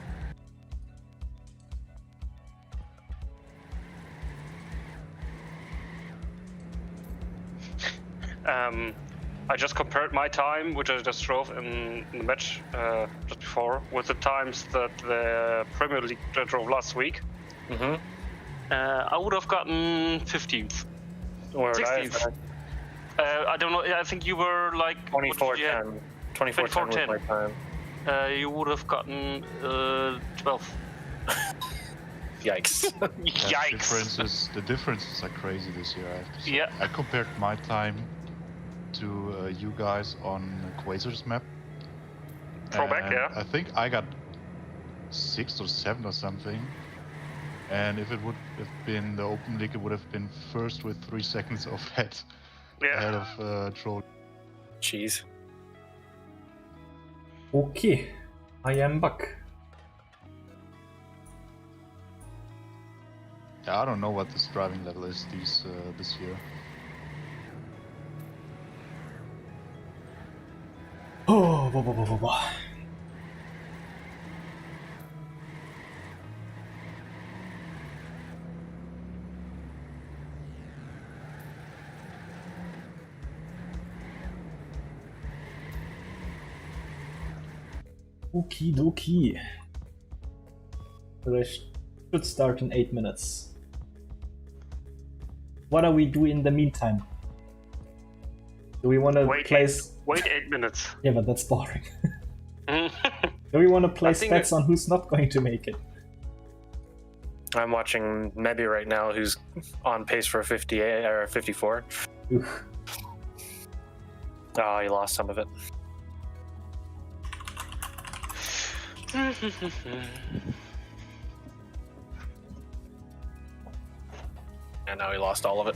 I just compared my time, which I just drove in the match just before, with the times that the Premier League drove last week. Mm-hmm. I would have gotten 15th. Or 16th. I don't know. I think you were like 24:10. 24:10 was my time. You would have gotten 12th. Yikes. Yikes. The differences are crazy this year, I have to say. Yeah. I compared my time to you guys on Quasar's map. Throwback, and yeah. I think I got 6th or 7th or something. And if it would have been the Open League, it would have been first with 3 seconds ahead of Troll. Jeez. Okay, I am back. Yeah, I don't know what this driving level is this year. Oh, blah, blah, blah, blah, blah. Okie dokie. The should start in 8 minutes. What do we do in the meantime? Do we want to place? Wait 8 minutes. Yeah, but that's boring. Do we want to place bets on who's not going to make it? I'm watching Mebby right now, who's on pace for a 58 or a 54. Oof. Oh, he lost some of it. And now he lost all of it.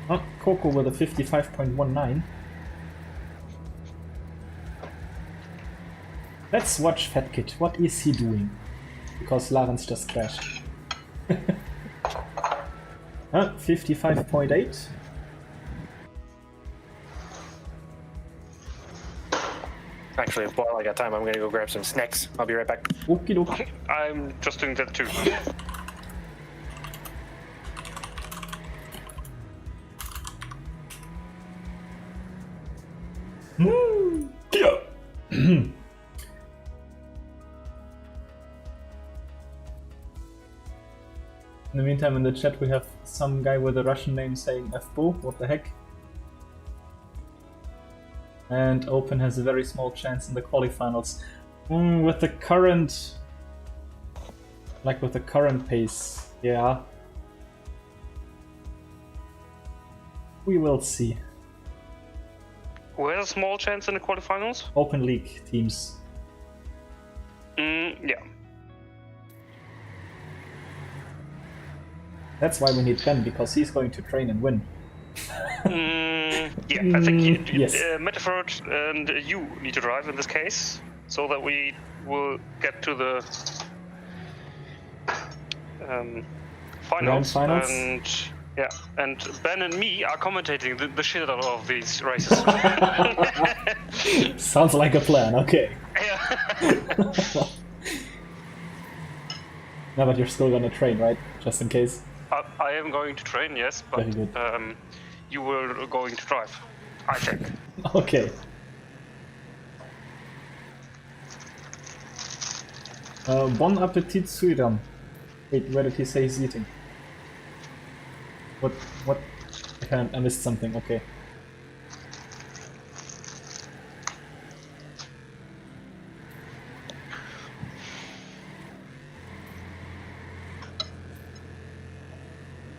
Oh, Coco with a 55.19. Let's watch Fat Kid. What is he doing? Because Lawrence just crashed. 55.8. Actually, while I got time, I'm gonna go grab some snacks. I'll be right back. Okie dokie. I'm just doing that too. In the meantime, in the chat, we have some guy with a Russian name saying FBO. What the heck? And Open has a very small chance in the quarterfinals. With the current... Like with the current pace, yeah. We will see. Who has a small chance in the quarterfinals? Open League teams. Yeah. That's why we need Ben, because he's going to train and win. Yeah, I think yes. Metaford and you need to drive in this case, so that we will get to the finals. And yeah, and Ben and me are commentating the shit out of these races. Sounds like a plan. Okay. Yeah. No, but you're still gonna train, right? Just in case. I am going to train, yes, but you were going to drive, I think. Okay. Bon appetit, Suiram. Wait, where did he say he's eating? What? I missed something, okay.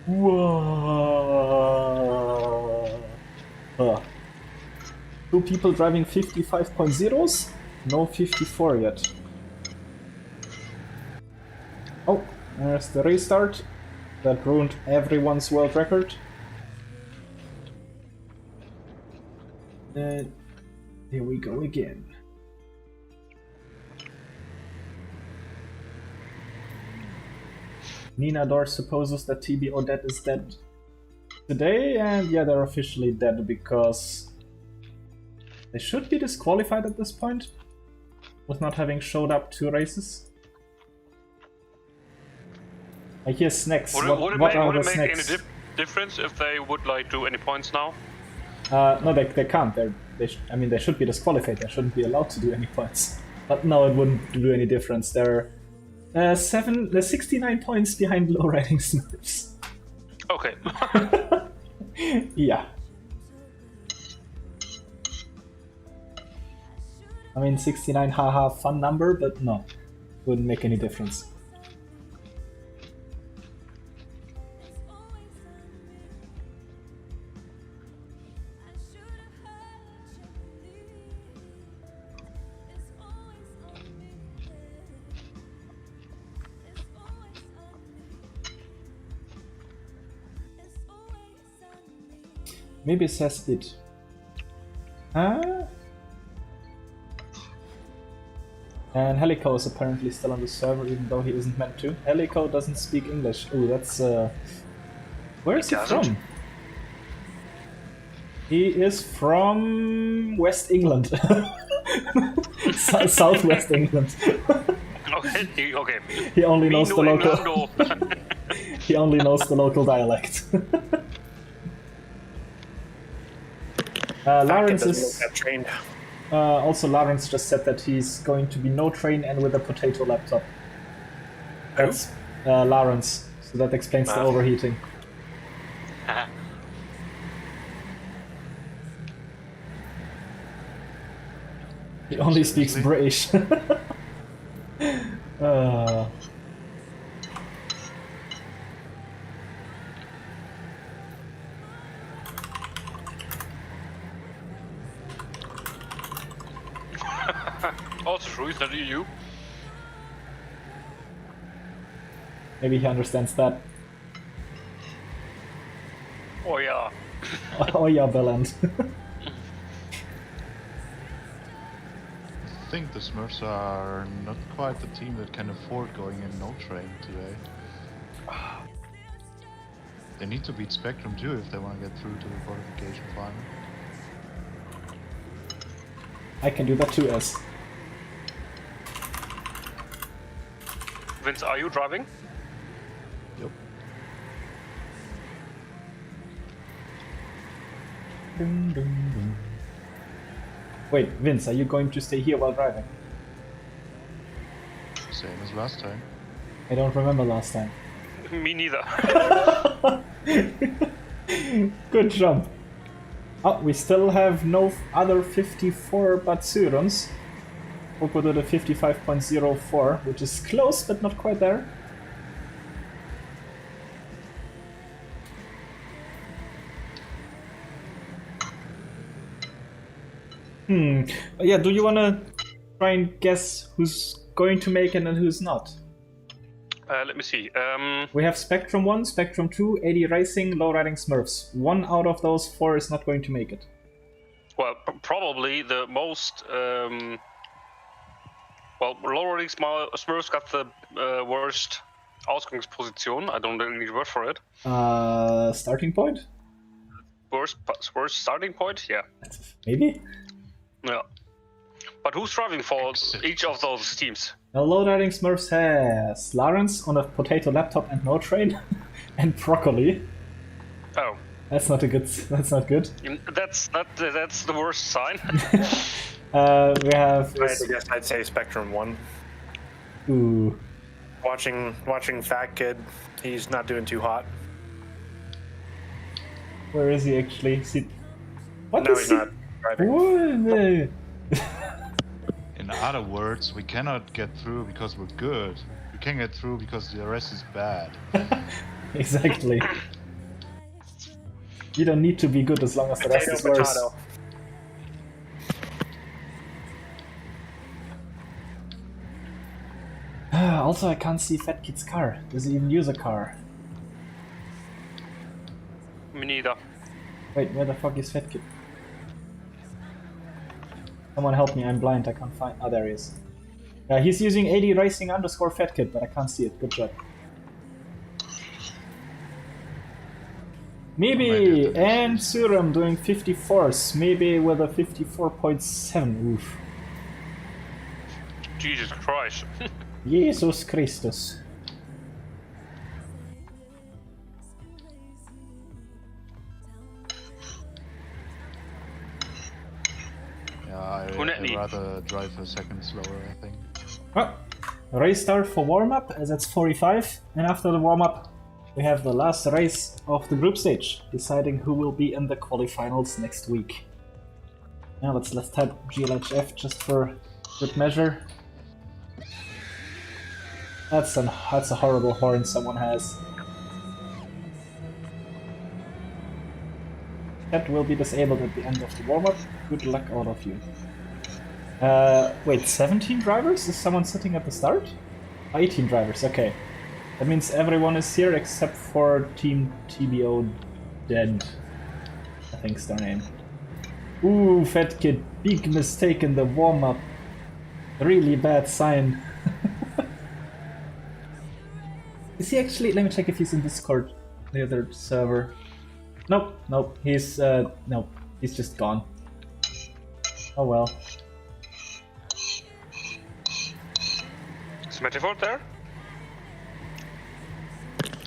Whoa. 2 people driving 55.0s? no 54 yet. Oh, there's the restart. That ruined everyone's world record. And here we go again. Nina Dor supposes that TB Odette is dead today, and yeah, they're officially dead because they should be disqualified at this point with not having showed up 2 races. I hear snacks. What are the snacks? Would it make any difference if they would like do any points now? No, they can't. I mean, they should be disqualified. They shouldn't be allowed to do any points. But no, it wouldn't do any difference. They're 69 points behind low riding Smurfs. Okay. Yeah. I mean, 69, haha, fun number, but no, wouldn't make any difference. Maybe it says it. And Helico is apparently still on the server, even though he isn't meant to. Helico doesn't speak English. Ooh, that's where is he from? He is from West England. Southwest England. Okay. He only knows the local. He only knows the local dialect. Lawrence is trained. Also, Lawrence just said that he's going to be no train and with a potato laptop. That's Lawrence, so that explains the overheating. He only speaks British. Oh, true, is that you? Maybe he understands that. Oh yeah. Oh yeah, Belland. I think the Smurfs are not quite the team that can afford going in no train today. They need to beat Spectrum too if they want to get through to the qualification final. I can do that too, S. Vince, are you driving? Yep. Dun, dun, dun. Wait, Vince, are you going to stay here while driving? Same as last time. I don't remember last time. Me neither. Good jump. Oh, we still have no other 54 Batsurons. Poco did a 55.04, which is close but not quite there. Yeah, do you wanna try and guess who's going to make it and who's not? Let me see. We have Spectrum 1, Spectrum 2, 80 Racing, Low Riding Smurfs. 1 out of those 4 is not going to make it. Well, probably the most. Well, Low Riding Smurfs got the worst Ausgangsposition. I don't know any word for it. Starting point? Worst starting point? Yeah. Maybe? Yeah. But who's driving for each of those teams? The Low Riding Smurfs has Lawrence on a potato laptop and no train, and Broccoli. Oh. That's not good. That's the worst sign. We have. I guess I'd say Spectrum 1. Ooh. Watching Fat Kid, he's not doing too hot. Where is he actually? What no, is he's he? not driving. What? In other words, we cannot get through because we're good. We can get through because the rest is bad. Exactly. You don't need to be good as long as the rest is worse. Also, I can't see Fat Kid's car. Does he even use a car? Me neither. Wait, where the fuck is Fat Kid? Someone help me, I'm blind, I can't find... Oh, there he is. He's using 80 racing underscore Fat Kid, but I can't see it. Good job. Maybe, and Suram doing 54s, maybe with a 54.7. Oof. Jesus Christ. Jesus Christus. Yeah, I'd rather drive a second slower, I think. Race start for warm-up, as it's 45, and after the warm-up we have the last race of the group stage, deciding who will be in the qualifinals next week. Now let's type GLHF just for good measure. That's a horrible horn someone has. Chat will be disabled at the end of the warm-up. Good luck, all of you. Wait, 17 drivers? Is someone sitting at the start? 18 drivers, okay. That means everyone is here except for Team TBO Dead. I think's their name. Ooh, Fat Kid, big mistake in the warm-up. Really bad sign. Is he actually... Let me check if he's in Discord, the other server. Nope, he's... nope, he's just gone. Oh well. Is Metaphor there?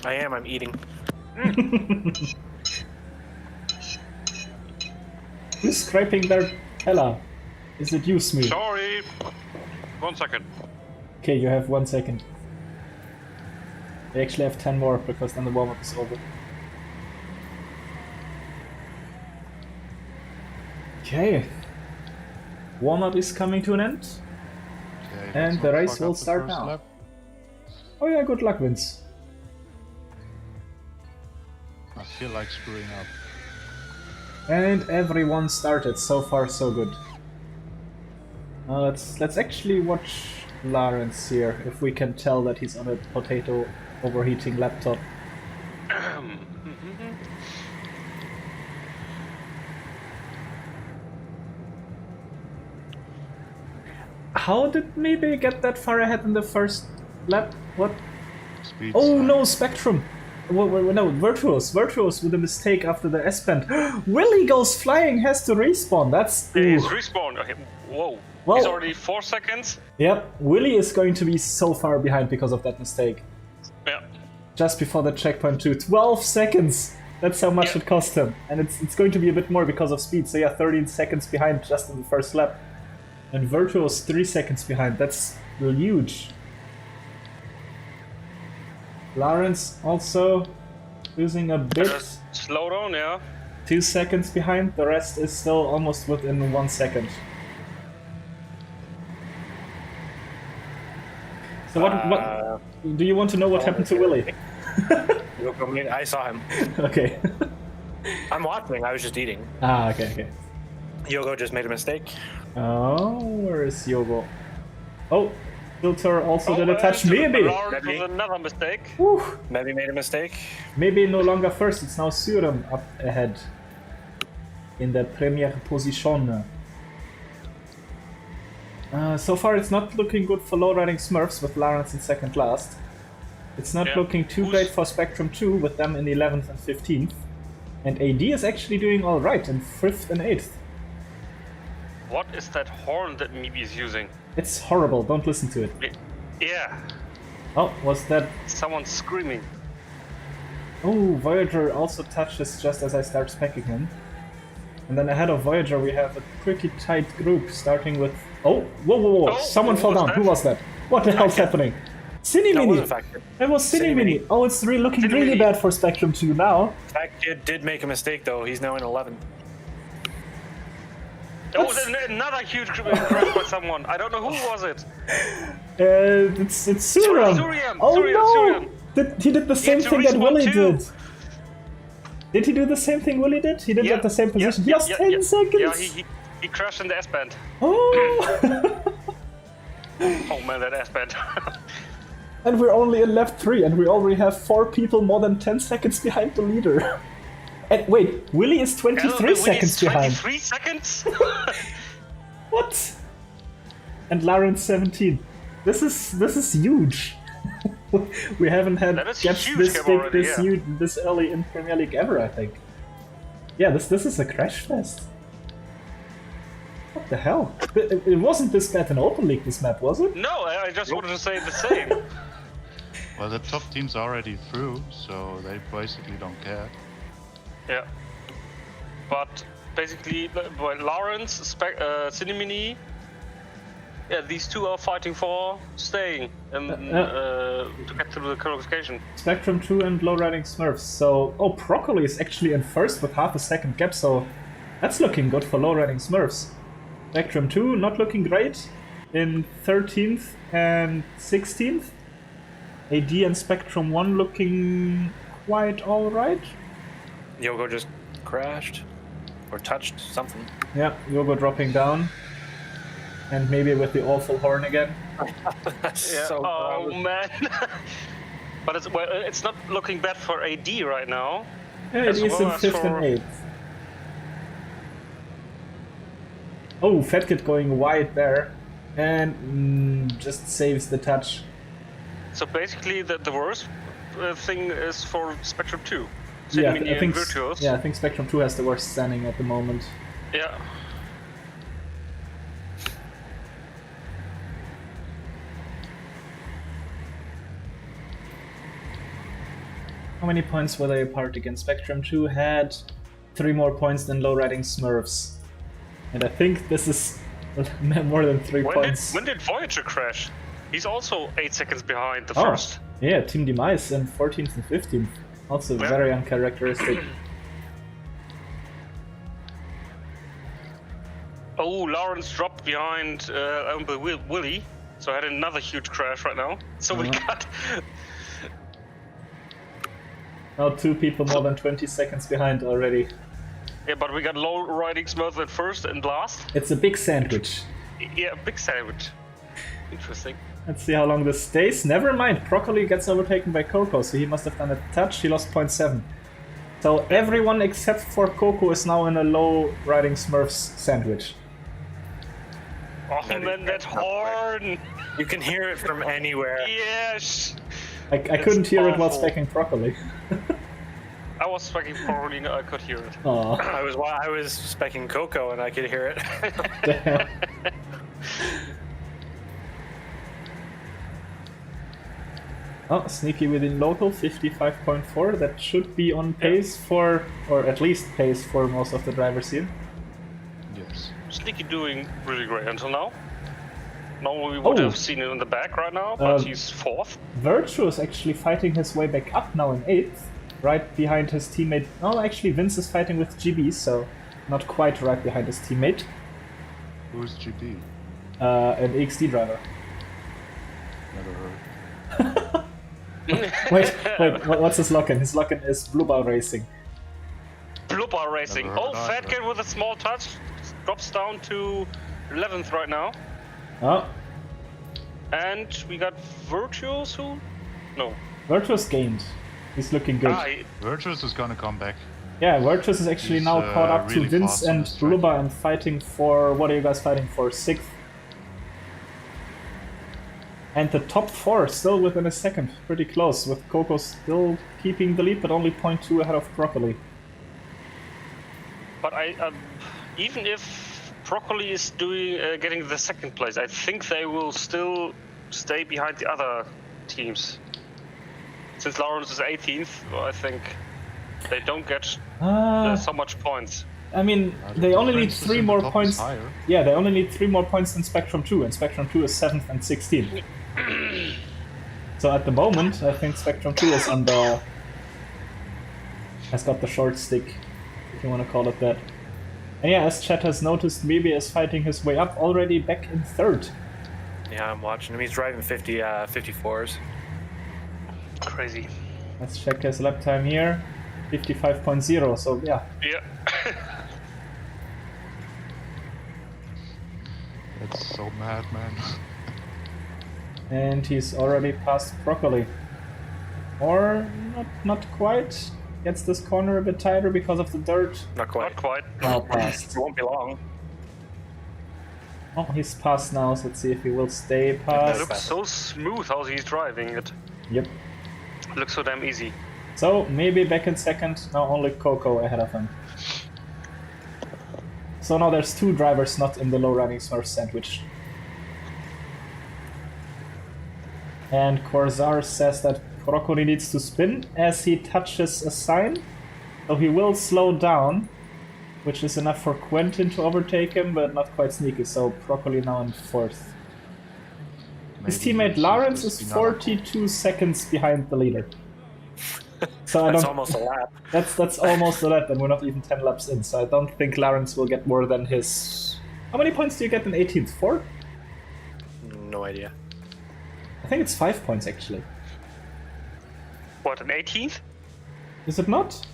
I am, I'm eating. Who's scraping their Ella? Is it you, Smooth? Sorry! 1 second. Okay, you have 1 second. They actually have 10 more, because then the warm-up is over. Okay. Warm-up is coming to an end. Okay, And the race will start now. Lap. Oh yeah, good luck, Vince. I feel like screwing up. And everyone started. So far, so good. Let's actually watch Lawrence here, if we can tell that he's on a potato overheating laptop. How did maybe get that far ahead in the first lap? What? Speed Oh sign. no, Spectrum! No, Virtuos with a mistake after the S-band. Willy goes flying, has to respawn. That's... He's ooh. respawned. Okay. Whoa. Well- He's already 4 seconds. Yep, Willy is going to be so far behind because of that mistake. Yeah. Just before the checkpoint too. 12 seconds! That's how much Yeah. it cost him. And it's going to be a bit more because of speed. So yeah, 13 seconds behind just in the first lap. And Virtuos 3 seconds behind. That's huge. Lawrence also losing a bit. Just slow down, yeah. 2 seconds behind. The rest is still almost within 1 second. So what do you want to know what happened to Willy? I saw him. Okay. I'm watching, I was just eating. Ah, okay. Yogo just made a mistake. Oh, where is Yogo? Oh, Filter also did a touch. Maybe! Lawrence was another mistake. Whew. Maybe made a mistake. Maybe no longer first, it's now Suram up ahead. In the première position. So far it's not looking good for low-riding Smurfs with Lawrence in second last. It's not looking too great for Spectrum 2 with them in 11th and 15th. And AD is actually doing alright in 5th and 8th. What is that horn that Mibi is using? It's horrible, don't listen to it. Yeah. Oh, was that... Someone screaming. Oh, Voyager also touches just as I start specking him. And then ahead of Voyager we have a pretty tight group, starting with... Oh, whoa. Oh, Someone fell down. that? Who was that? What the hell's happening? Cine Mini! wasn't Factor. It was Cine Mini! Oh, it's looking Cine really Mini. bad for Spectrum 2 now. That kid did make a mistake though, he's now in 11. There was another huge crash by someone. I don't know who was it. It's Suram! Suriam. Oh Suriam. no! He did the same to thing that respawn Willy too. did. Did he do the same thing Willy did? He did Yeah, at the same position. yeah, Just yeah, 10 yeah. seconds! Yeah, he crashed in the S-band. Oh! Oh man, that S-band. And we're only in lap 3, and we already have 4 people more than 10 seconds behind the leader. And wait, Willie is 23 seconds behind. 23 seconds? What? And Lauren's 17. This is huge. We haven't had gaps this big, already, huge, this early in Premier League ever, I think. Yeah, this is a crash fest. What the hell? It wasn't this bad in Open League, this map, was it? No, I just wanted to say the same. Well, the top team's already through, so they basically don't care. Yeah. But basically, Lawrence, Cinemini, yeah, these two are fighting for staying and to get through the qualification. Spectrum 2 and Low Riding Smurfs. So, Broccoli is actually in first with half a second gap, so that's looking good for Low Riding Smurfs. Spectrum 2 not looking great in 13th and 16th. AD and Spectrum 1 looking quite alright. Yogo just crashed or touched something. Yeah, Yogo dropping down. And maybe with the awful horn again. Yeah. So oh proud. man. But it's not looking bad for AD right now. Yeah, it is in 5th and 8th. Oh, Fatkid going wide there. And just saves the touch. So basically, the worst thing is for Spectrum 2. Yeah, Cinemini I think, and Virtuos. yeah, I think Spectrum 2 has the worst standing at the moment. Yeah. How many points were they apart again? Spectrum 2 had 3 more points than Low Riding Smurfs. And I think this is more than 3 points. When did Voyager crash? He's also 8 seconds behind the first. Yeah, Team Demise in 14th and 15th. Also very uncharacteristic. Oh, Lawrence dropped behind Willie, so I had another huge crash right now. So we got... Now 2 people more than 20 seconds behind already. Yeah, but we got Low Riding Smurf at first and last. It's a big sandwich. Yeah, big sandwich. Interesting. Let's see how long this stays. Never mind, Broccoli gets overtaken by Coco, so he must have done a touch. He lost 0.7. So everyone except for Coco is now in a Low Riding Smurfs sandwich. Oh man, that horn! You can hear it from anywhere. Yes! I couldn't hear it while specking Broccoli. I was specking Broccoli, I could hear it. Aww. I was specking Coco and I could hear it. Damn. Oh, sneaky within local, 55.4. That should be on pace for, or at least pace for most of the drivers here. Yes. Sneaky doing really great until now. Normally we would have seen it in the back right now, but he's 4th. Virtue is actually fighting his way back up now in 8th, right behind his teammate. Oh, actually Vince is fighting with GB, so not quite right behind his teammate. Who's GB? An EXD driver. Never heard. wait, what's his lock-in? His lock-in is Blue Bar Racing. Blue Bar Racing. Never heard Oh, Fat Kid with a small touch. Drops down to 11th right now. Oh, And we got Virtuos who? No. Virtuous gained. He's looking good. Virtuous is gonna come back. Yeah, Virtuous is actually He's, now caught up really to Vince fast on and this track. Bluba and fighting for... What are you guys fighting for? 6th? And the top 4 still within a second. Pretty close, with Coco still keeping the lead, but only 0.2 ahead of Broccoli. But even if Broccoli is getting the 2nd place, I think they will still stay behind the other teams. Since Lawrence is 18th, well, I think they don't get so much points. I mean, they only need 3 more points. Yeah, they only need 3 more points than Spectrum 2, and Spectrum 2 is 7th and 16th. So at the moment, I think Spectrum 2 is on the... has got the short stick, if you want to call it that. And yeah, as chat has noticed, Mebe is fighting his way up, already back in 3rd. Yeah, I'm watching him. He's driving 54s. Crazy. Let's check his lap time here. 55.0, so yeah. Yeah. That's so mad, man. And he's already past Broccoli. Or not quite. Gets this corner a bit tighter because of the dirt. Not quite. Not quite. Now past. It won't be long. Oh, he's past now, so let's see if he will stay It past. looks so smooth how he's driving it. Yep. It looks so damn easy. So, maybe back in second, now only Coco ahead of him. So now there's 2 drivers not in the low running Smurf sandwich. And Corsar says that Broccoli needs to spin as he touches a sign. So he will slow down, which is enough for Quentin to overtake him, but not quite sneaky. So Broccoli now in 4th. His teammate Lawrence is 42 seconds behind the leader. So That's almost a lap. That's almost a lap, and we're not even 10 laps in. So I don't think Lawrence will get more than his. How many points do you get in 18th? 4? No idea. I think it's 5 points actually. What, an 18th? Is it not?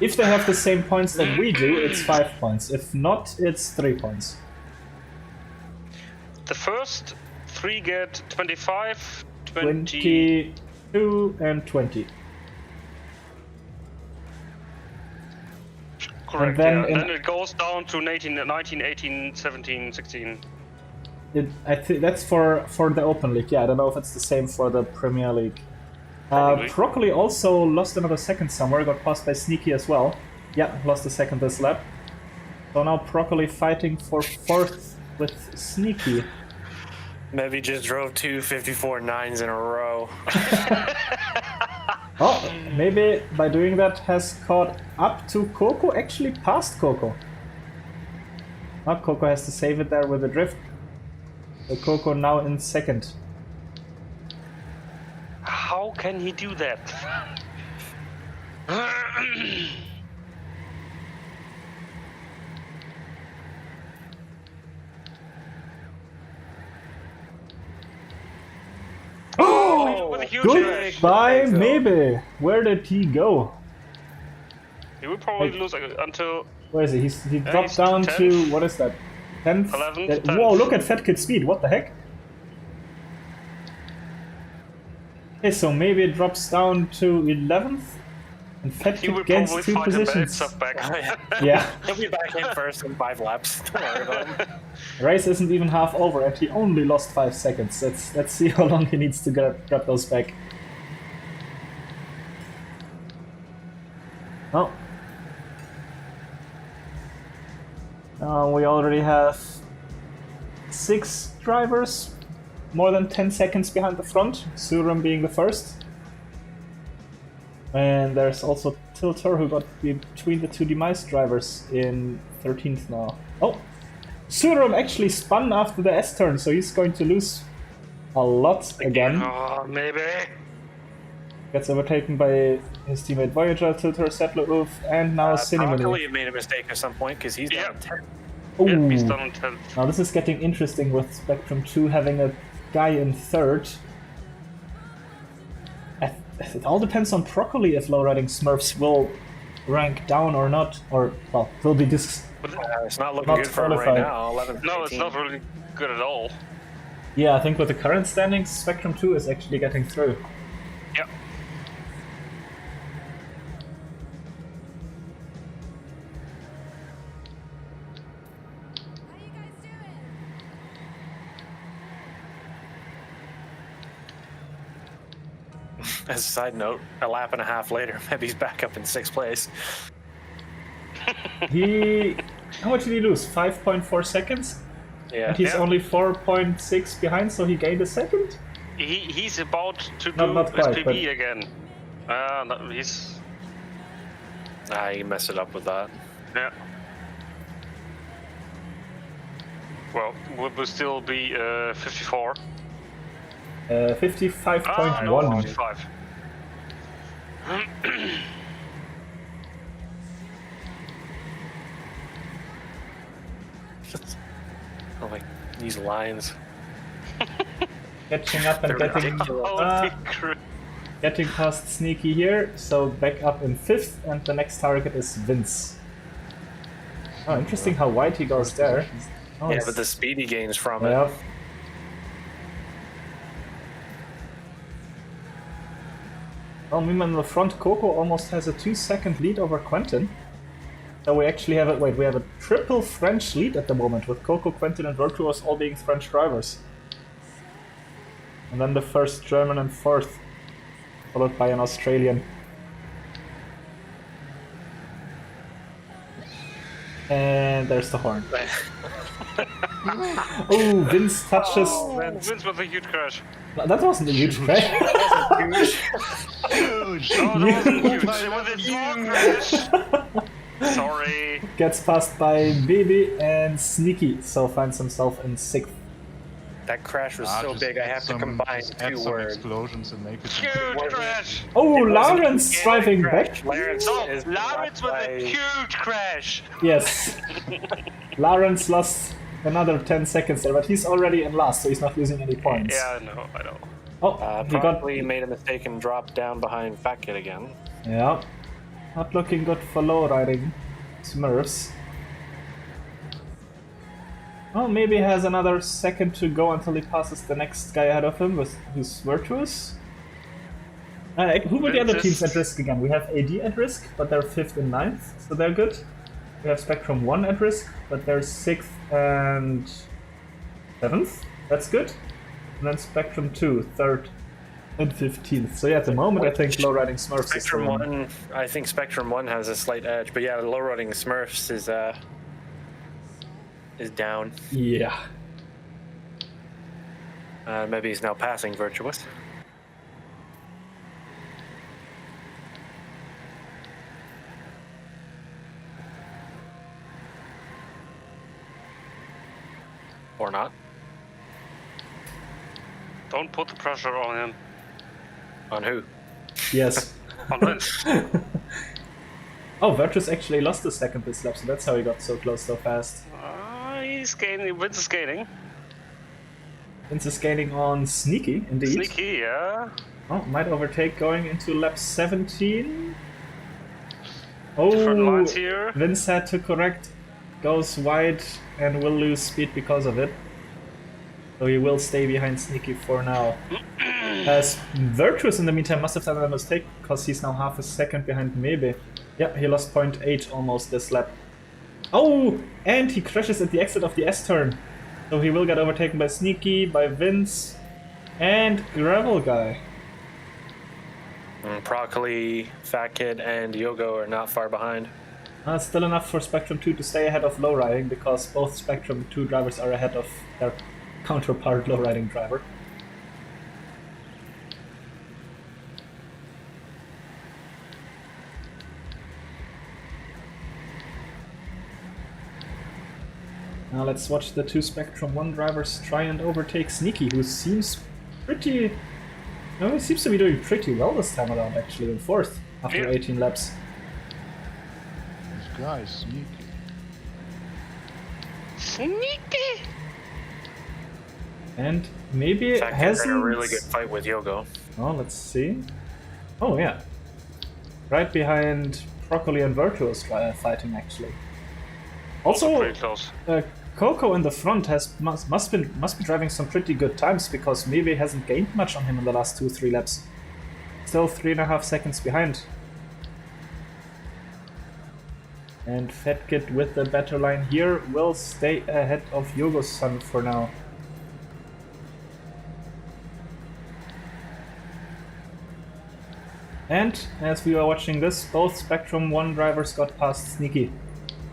If they have the same points that we do, it's 5 points. If not, it's 3 points. The first 3 get 25, 22 and 20. Correct, And then yeah. Then it goes down to 19, 18, 17, 16. I think that's for the Open League. Yeah, I don't know if it's the same for the Premier League. Probably. Broccoli also lost another second somewhere. Got passed by Sneaky as well. Yeah, lost a second this lap. So now Broccoli fighting for 4th with Sneaky. Maybe just drove 2 54.9s in a row. Oh, maybe by doing that has caught up to Coco, actually past Coco. Now Coco has to save it there with a drift. So Coco now in 2nd. How can he do that? Oh, With a huge drag. goodbye, maybe. Where did he go? He will probably lose until Where is he? He dropped he's down 10th. to, what is that? 10th? 11th, Whoa, 10th. look at Fat Kid speed, what the heck? Okay, so maybe it drops down to 11th? And Fat he will Kid gains probably 2 find the bad positions. stuff back. Yeah, He'll be back in first in 5 laps. Don't worry about him. race isn't even half over and he only lost 5 seconds. Let's see how long he needs to grab those back. Oh. We already have 6 drivers, more than 10 seconds behind the front, Suram being the first. And there's also Tiltor who got between the 2 Demise drivers in 13th now. Oh! Suram actually spun after the S-turn, so he's going to lose a lot again. Oh, maybe. Gets overtaken by his teammate Voyager, Tiltor, Settler Oof, and now Cinnamon. Broccoli made a mistake at some point because he's down 10. Yeah, he's done on 10th. Now this is getting interesting with Spectrum 2 having a guy in 3rd. It all depends on Broccoli if low-riding Smurfs will rank down or not, or, well, will be It's not looking Not good for him right qualified. now. 11th, No, it's 18th. not really good at all. Yeah, I think with the current standings, Spectrum 2 is actually getting through. Yeah. As a side note, a lap and a half later, maybe he's back up in 6th place. How much did he lose? 5.4 seconds? Yeah. And he's Yeah. only 4.6 behind, so he gained a second? He's about to do Not quite, SPB but- again. No, he's... You messed it up with that. Yeah. Well, will still be 54. 55.1. No, 55. Oh, like these lines. Catching up and They're getting, Holy crap. getting past Sneaky here, so back up in 5th, and the next target is Vince. Oh, interesting how wide he goes there. Oh, Yeah, it's- but the speed he gains from it. yeah. Well, meanwhile in the front, Coco almost has a 2-second lead over Quentin. So we actually have we have a triple French lead at the moment, with Coco, Quentin, and Virtuos all being French drivers. And then the first German and fourth, followed by an Australian. And there's the horn. Oh, Vince touches. Oh, Vince with a huge crash. No, that wasn't a huge crash. Huge. Oh, that wasn't huge. It was a small crash. Sorry. Gets passed by Baby and Sneaky, so finds himself in 6th. That crash was so Just big, I add have to some- combine just add 2 some words. explosions and make it. Huge crash. Oh, It wasn't Lawrence a driving crash. back. Lawrence No, is Lawrence with blocked a by- huge crash. Yes. Lawrence lost another 10 seconds there, but he's already in last, so he's not losing any points. Yeah, I know, I know. Oh, he got. Probably made a mistake and dropped down behind Fat Kid again. Yeah. Not looking good for low riding Smurfs. Well, maybe he has another second to go until he passes the next guy ahead of him, who's Virtuous. Who were the other teams at risk again? We have AD at risk, but they're 5th and 9th, so they're good. We have Spectrum 1 at risk, but they're 6th and 7th. That's good. And then Spectrum 2, 3rd and 15th. So yeah, at the moment I think low riding Smurfs Spectrum is the one. 1, I think Spectrum 1 has a slight edge, but yeah, low riding Smurfs is down. Yeah. Maybe he's now passing Virtuous. Or not. Don't put the pressure on him. On who? Yes. On Vince. Oh, Virtus actually lost the second this lap, so that's how he got so close so fast. He's gaining. Vince is gaining. Vince is gaining on Sneaky, indeed. Sneaky, yeah. Oh, might overtake going into lap 17. Different Oh, lines here. Vince had to correct. Goes wide and will lose speed because of it. So he will stay behind Sneaky for now. As Virtuous in the meantime must have done a mistake, because he's now half a second behind Mebe. Yeah, he lost 0.8 almost this lap. Oh, and he crashes at the exit of the S-turn. So he will get overtaken by Sneaky, by Vince, and Gravel Guy. Broccoli, Fat Kid, and Yogo are not far behind. Still enough for Spectrum 2 to stay ahead of Lowriding, because both Spectrum 2 drivers are ahead of their counterpart Lowriding driver. Now let's watch the two Spectrum 1 drivers try and overtake Sneaky, who seems pretty... No, he seems to be doing pretty well this time around, actually, in 4th after Yeah. 18 laps. This guy is sneaky. Sneaky! And maybe Fat Kid hasn't... had a really good fight with Yogo. Oh, let's see. Oh, yeah. Right behind Broccoli and Virtuous fighting, actually. Also, Pretty close. Coco in the front must be driving some pretty good times, because maybe hasn't gained much on him in the last 2-3 laps. Still 3.5 seconds behind. And Fat Kid with the better line here will stay ahead of Yogo's son for now. And as we are watching this, both Spectrum 1 drivers got past Sneaky.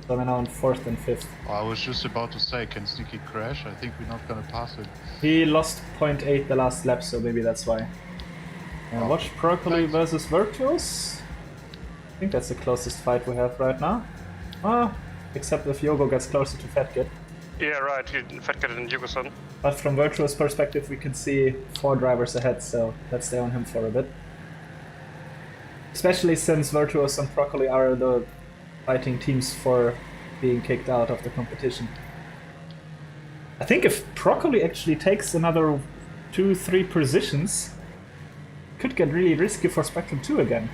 So they're now in 4th and 5th. I was just about to say, can Sneaky crash? I think we're not gonna pass it. He lost 0.8 the last lap, so maybe that's why. Oh. Watch Broccoli versus Virtuous. I think that's the closest fight we have right now. Except if Yogo gets closer to Fat Kid. Yeah, right. Fat Kid and Yugo-san. But from Virtuous' perspective, we can see 4 drivers ahead, so let's stay on him for a bit. Especially since Virtuous and Broccoli are the fighting teams for being kicked out of the competition. I think if Broccoli actually takes another 2-3 positions, it could get really risky for Spectrum 2 again.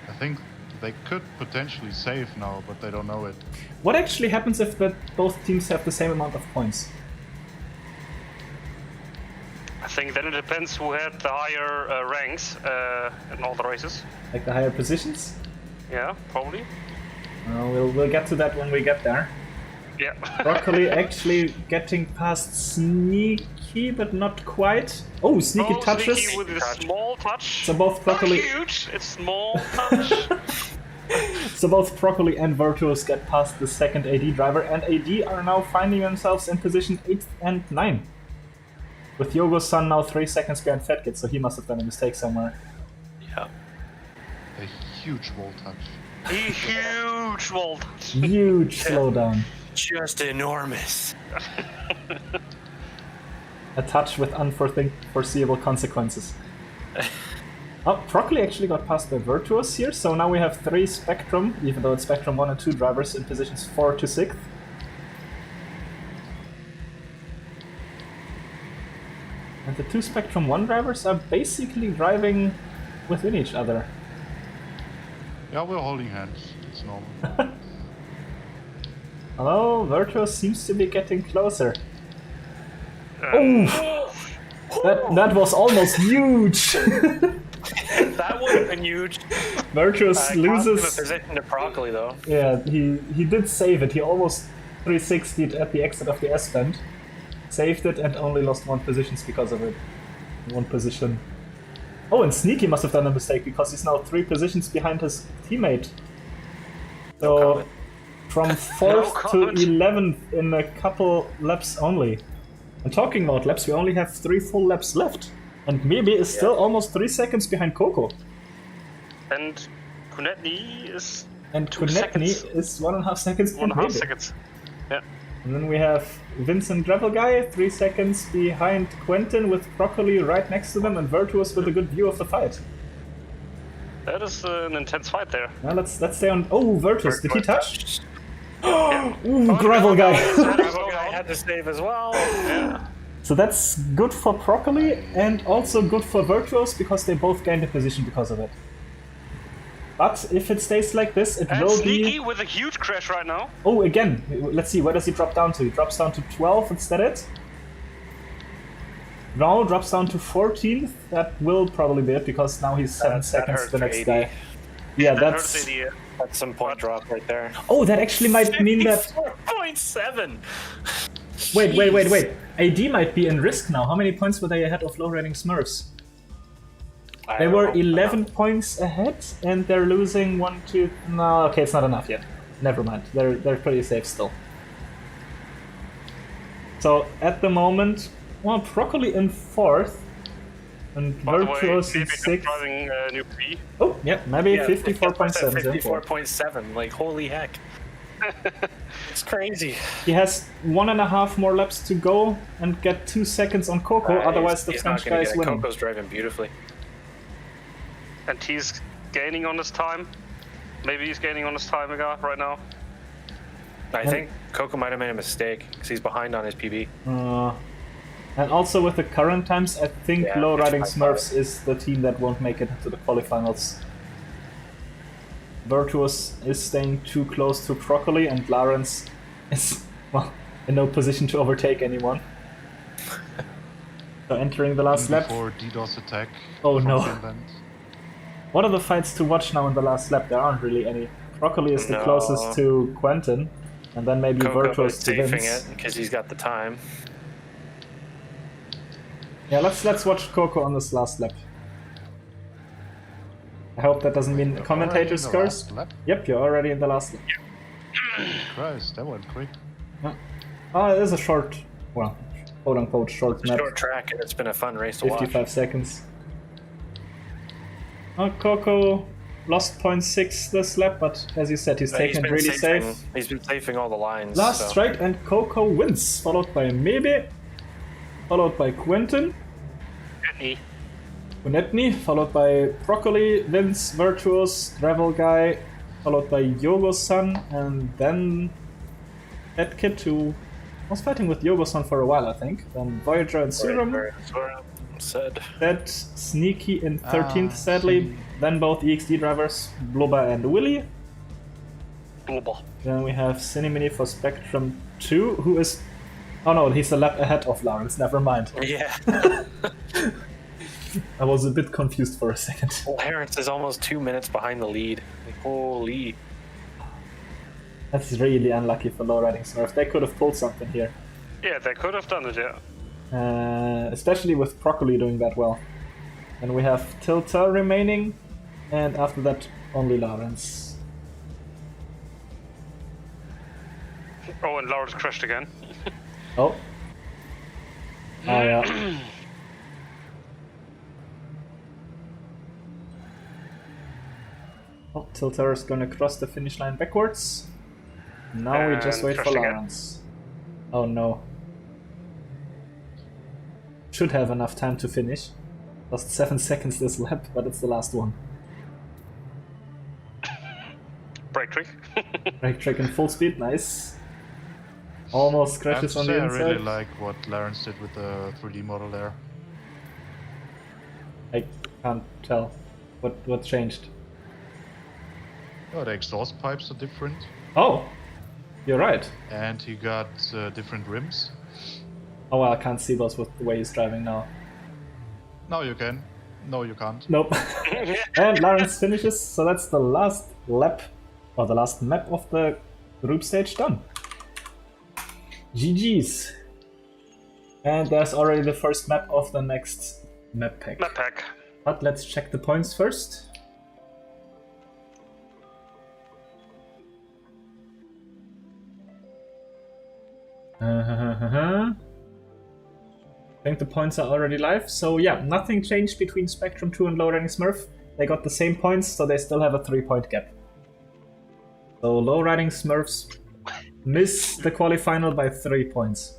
I think they could potentially save now, but they don't know it. What actually happens if both teams have the same amount of points? I think then it depends who had the higher ranks in all the races. Like the higher positions? Yeah, probably. We'll get to that when we get there. Yeah. Broccoli actually getting past Sneaky, but not quite. Oh, Sneaky touches. Sneaky with a small touch. So both Broccoli. Not huge, it's small touch. So both Broccoli and Virtuous get past the second AD driver, and AD are now finding themselves in position 8 and 9. With Yogo-san now 3 seconds behind Fatkid, so he must have done a mistake somewhere. Yeah. A huge wall touch. A huge wall touch. Huge slowdown. Just enormous. A touch with unforeseeable consequences. Oh, Broccoli actually got past by Virtuous here, so now we have 3 Spectrum, even though it's Spectrum 1 and 2 drivers in positions 4 to 6th. And the 2 Spectrum 1 drivers are basically driving within each other. Yeah, we're holding hands. It's normal. Although Virtuous seems to be getting closer. Oh! That was almost huge! That would have been huge. Virtuous loses. Cost him a position to Broccoli though. Yeah, he did save it. He almost 360'd at the exit of the S-bend. Saved it and only lost 1 position because of it. 1 position. Oh, and Sneaky must have done a mistake because he's now 3 positions behind his teammate. So from 4th to 11th in a couple laps only. And talking about laps, we only have 3 full laps left. And Maybe is still almost 3 seconds behind Coco. And Kunetny is... And Kunetny is 1.5 seconds behind 1.5 seconds. Yeah. And then we have Vincent Gravel Guy, 3 seconds behind Quentin with Broccoli right next to them and Virtuous with a good view of the fight. That is an intense fight there. Now let's stay on... Oh, Virtuous, did he touch? Yeah. Ooh, Gravel Guy! Gravel Guy had to save as well. Yeah. So that's good for Broccoli and also good for Virtuous because they both gained a position because of it. But if it stays like this, it will Sneaky be... with a huge crash right now. Oh, again, let's see, where does he drop down to? He drops down to 12 instead it. Now drops down to 14th. That will probably be it because now he's 7 seconds to the next guy. Yeah, that's some point drop right there. Oh, that actually might mean that... 4.7! Wait. AD might be in risk now. How many points were they ahead of low-rating Smurfs? They were 11 points ahead, and they're losing 1, 2... No, okay, it's not enough yet. Never mind. They're pretty safe still. So, at the moment... Well, Broccoli in 4th, and Virtuous in 6th. Driving new P. Oh, yeah, maybe 54.7. 54.7, like, holy heck. It's crazy. He has 1.5 more laps to go and get 2 seconds on Coco, otherwise the French guy is winning. Coco's driving beautifully. And he's gaining on his time. Maybe he's gaining on his time again right now. I think Coco might have made a mistake because he's behind on his PB. And also with the current times, I think Low Riding Smurfs is the team that won't make it to the qualifinals. Virtuous is staying too close to Broccoli, and Lawrence is, well, in no position to overtake anyone. So entering the last lap. Before DDoS attack. Oh no. Finland. What are the fights to watch now in the last lap? There aren't really any. Broccoli is the closest to Quentin, and then maybe Coco Virtuous to Vince. safing it because he's got the time. Yeah, let's watch Coco on this last lap. I hope that doesn't mean commentator scores. Yep, you're already in the last lap. Christ, that went quick. Oh, it is a short, well, quote-unquote short map. Short track, and it's been a fun race to watch. 55 seconds. Oh, Coco lost 0.6 this lap, but as you said, he's taken it really safe. He's been safing all the lines. Last straight, and Coco wins, followed by Maybe, followed by Quentin. Kunetny, followed by Broccoli, Vince, Virtuous, Gravel Guy, followed by Yogo-san, and then that kid who was fighting with Yogo-san for a while, I think. Then Voyager and Suram. Said. That Sneaky in 13th, sadly. then both EXD drivers, Blubber and Willy. Blubber. Then we have Cinemini for Spectrum 2, who is... Oh no, he's a lap ahead of Lawrence, never mind. Yeah. I was a bit confused for a second. Lawrence is almost 2 minutes behind the lead. Like, holy. That's really unlucky for low riding Smurf. They could have pulled something here. Yeah, they could have done it, yeah. Especially with Broccoli doing that well. And we have Tilta remaining, and after that, only Lawrence. Oh, and Lawrence crashed again. Oh. Ah, yeah. Oh, Tilta is gonna cross the finish line backwards. Now we just wait for Lawrence. Oh no. Should have enough time to finish. Lost 7 seconds this lap, but it's the last one. Brake trick. Brake trick in full speed, nice. Almost crashes on the inside. I really like what Lawrence did with the 3D model there. I can't tell. What changed? Oh, the exhaust pipes are different. Oh! You're right. And he got different rims. Oh well, I can't see those with the way he's driving now. No, you can. No, you can't. Nope. And Lawrence finishes, so that's the last lap, or the last map of the group stage done. GG's. And there's already the first map of the next map pack. Map pack. But let's check the points first. I think the points are already live, so yeah, nothing changed between Spectrum 2 and Low Riding Smurf. They got the same points, so they still have a 3-point gap. So Low Riding Smurfs miss the qualifinal by 3 points.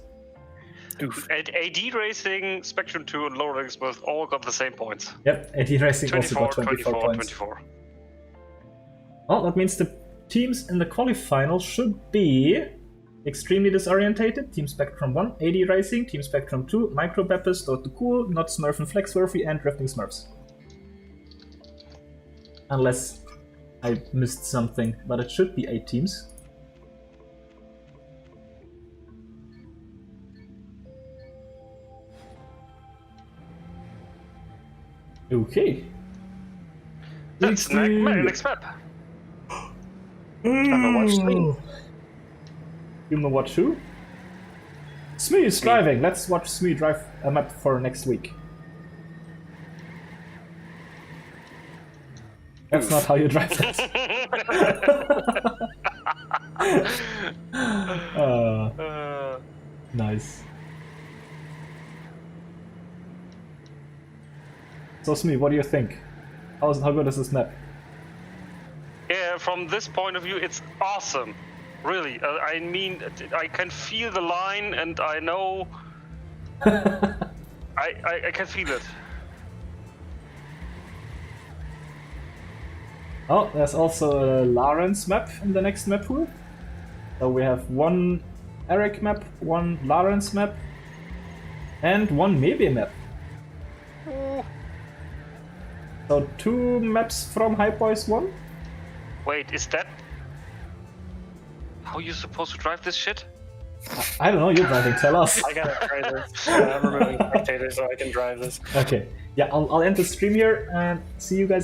Oof. And AD Racing, Spectrum 2, and Low Riding Smurf all got the same points. Yep, AD Racing also got 24 points. 24. Well, that means the teams in the qualifinal should be Extremely Disorientated, Team Spectrum 1, AD Racing, Team Spectrum 2, Micro Beppes, Dot to Cool, Not Smurf and Flexworthy, and Drifting Smurfs. Unless I missed something, but it should be 8 teams. Okay. That's next map. You know watch who? Smee is driving. Let's watch Smee drive a map for next week. That's not how you drive that. Nice. So Smee, what do you think? How good is this map? Yeah, from this point of view, it's awesome. Really, I mean, I can feel the line, and I know. I can feel it. Oh, there's also a Lawrence map in the next map pool. So we have one Eric map, one Lawrence map, and one Maybe map. So 2 maps from Hype Boys 1. Wait, is that how you supposed to drive this shit? I don't know, you're driving, tell us. I gotta try this. I'm removing spectators so I can drive this. Okay, yeah, I'll end the stream here and see you guys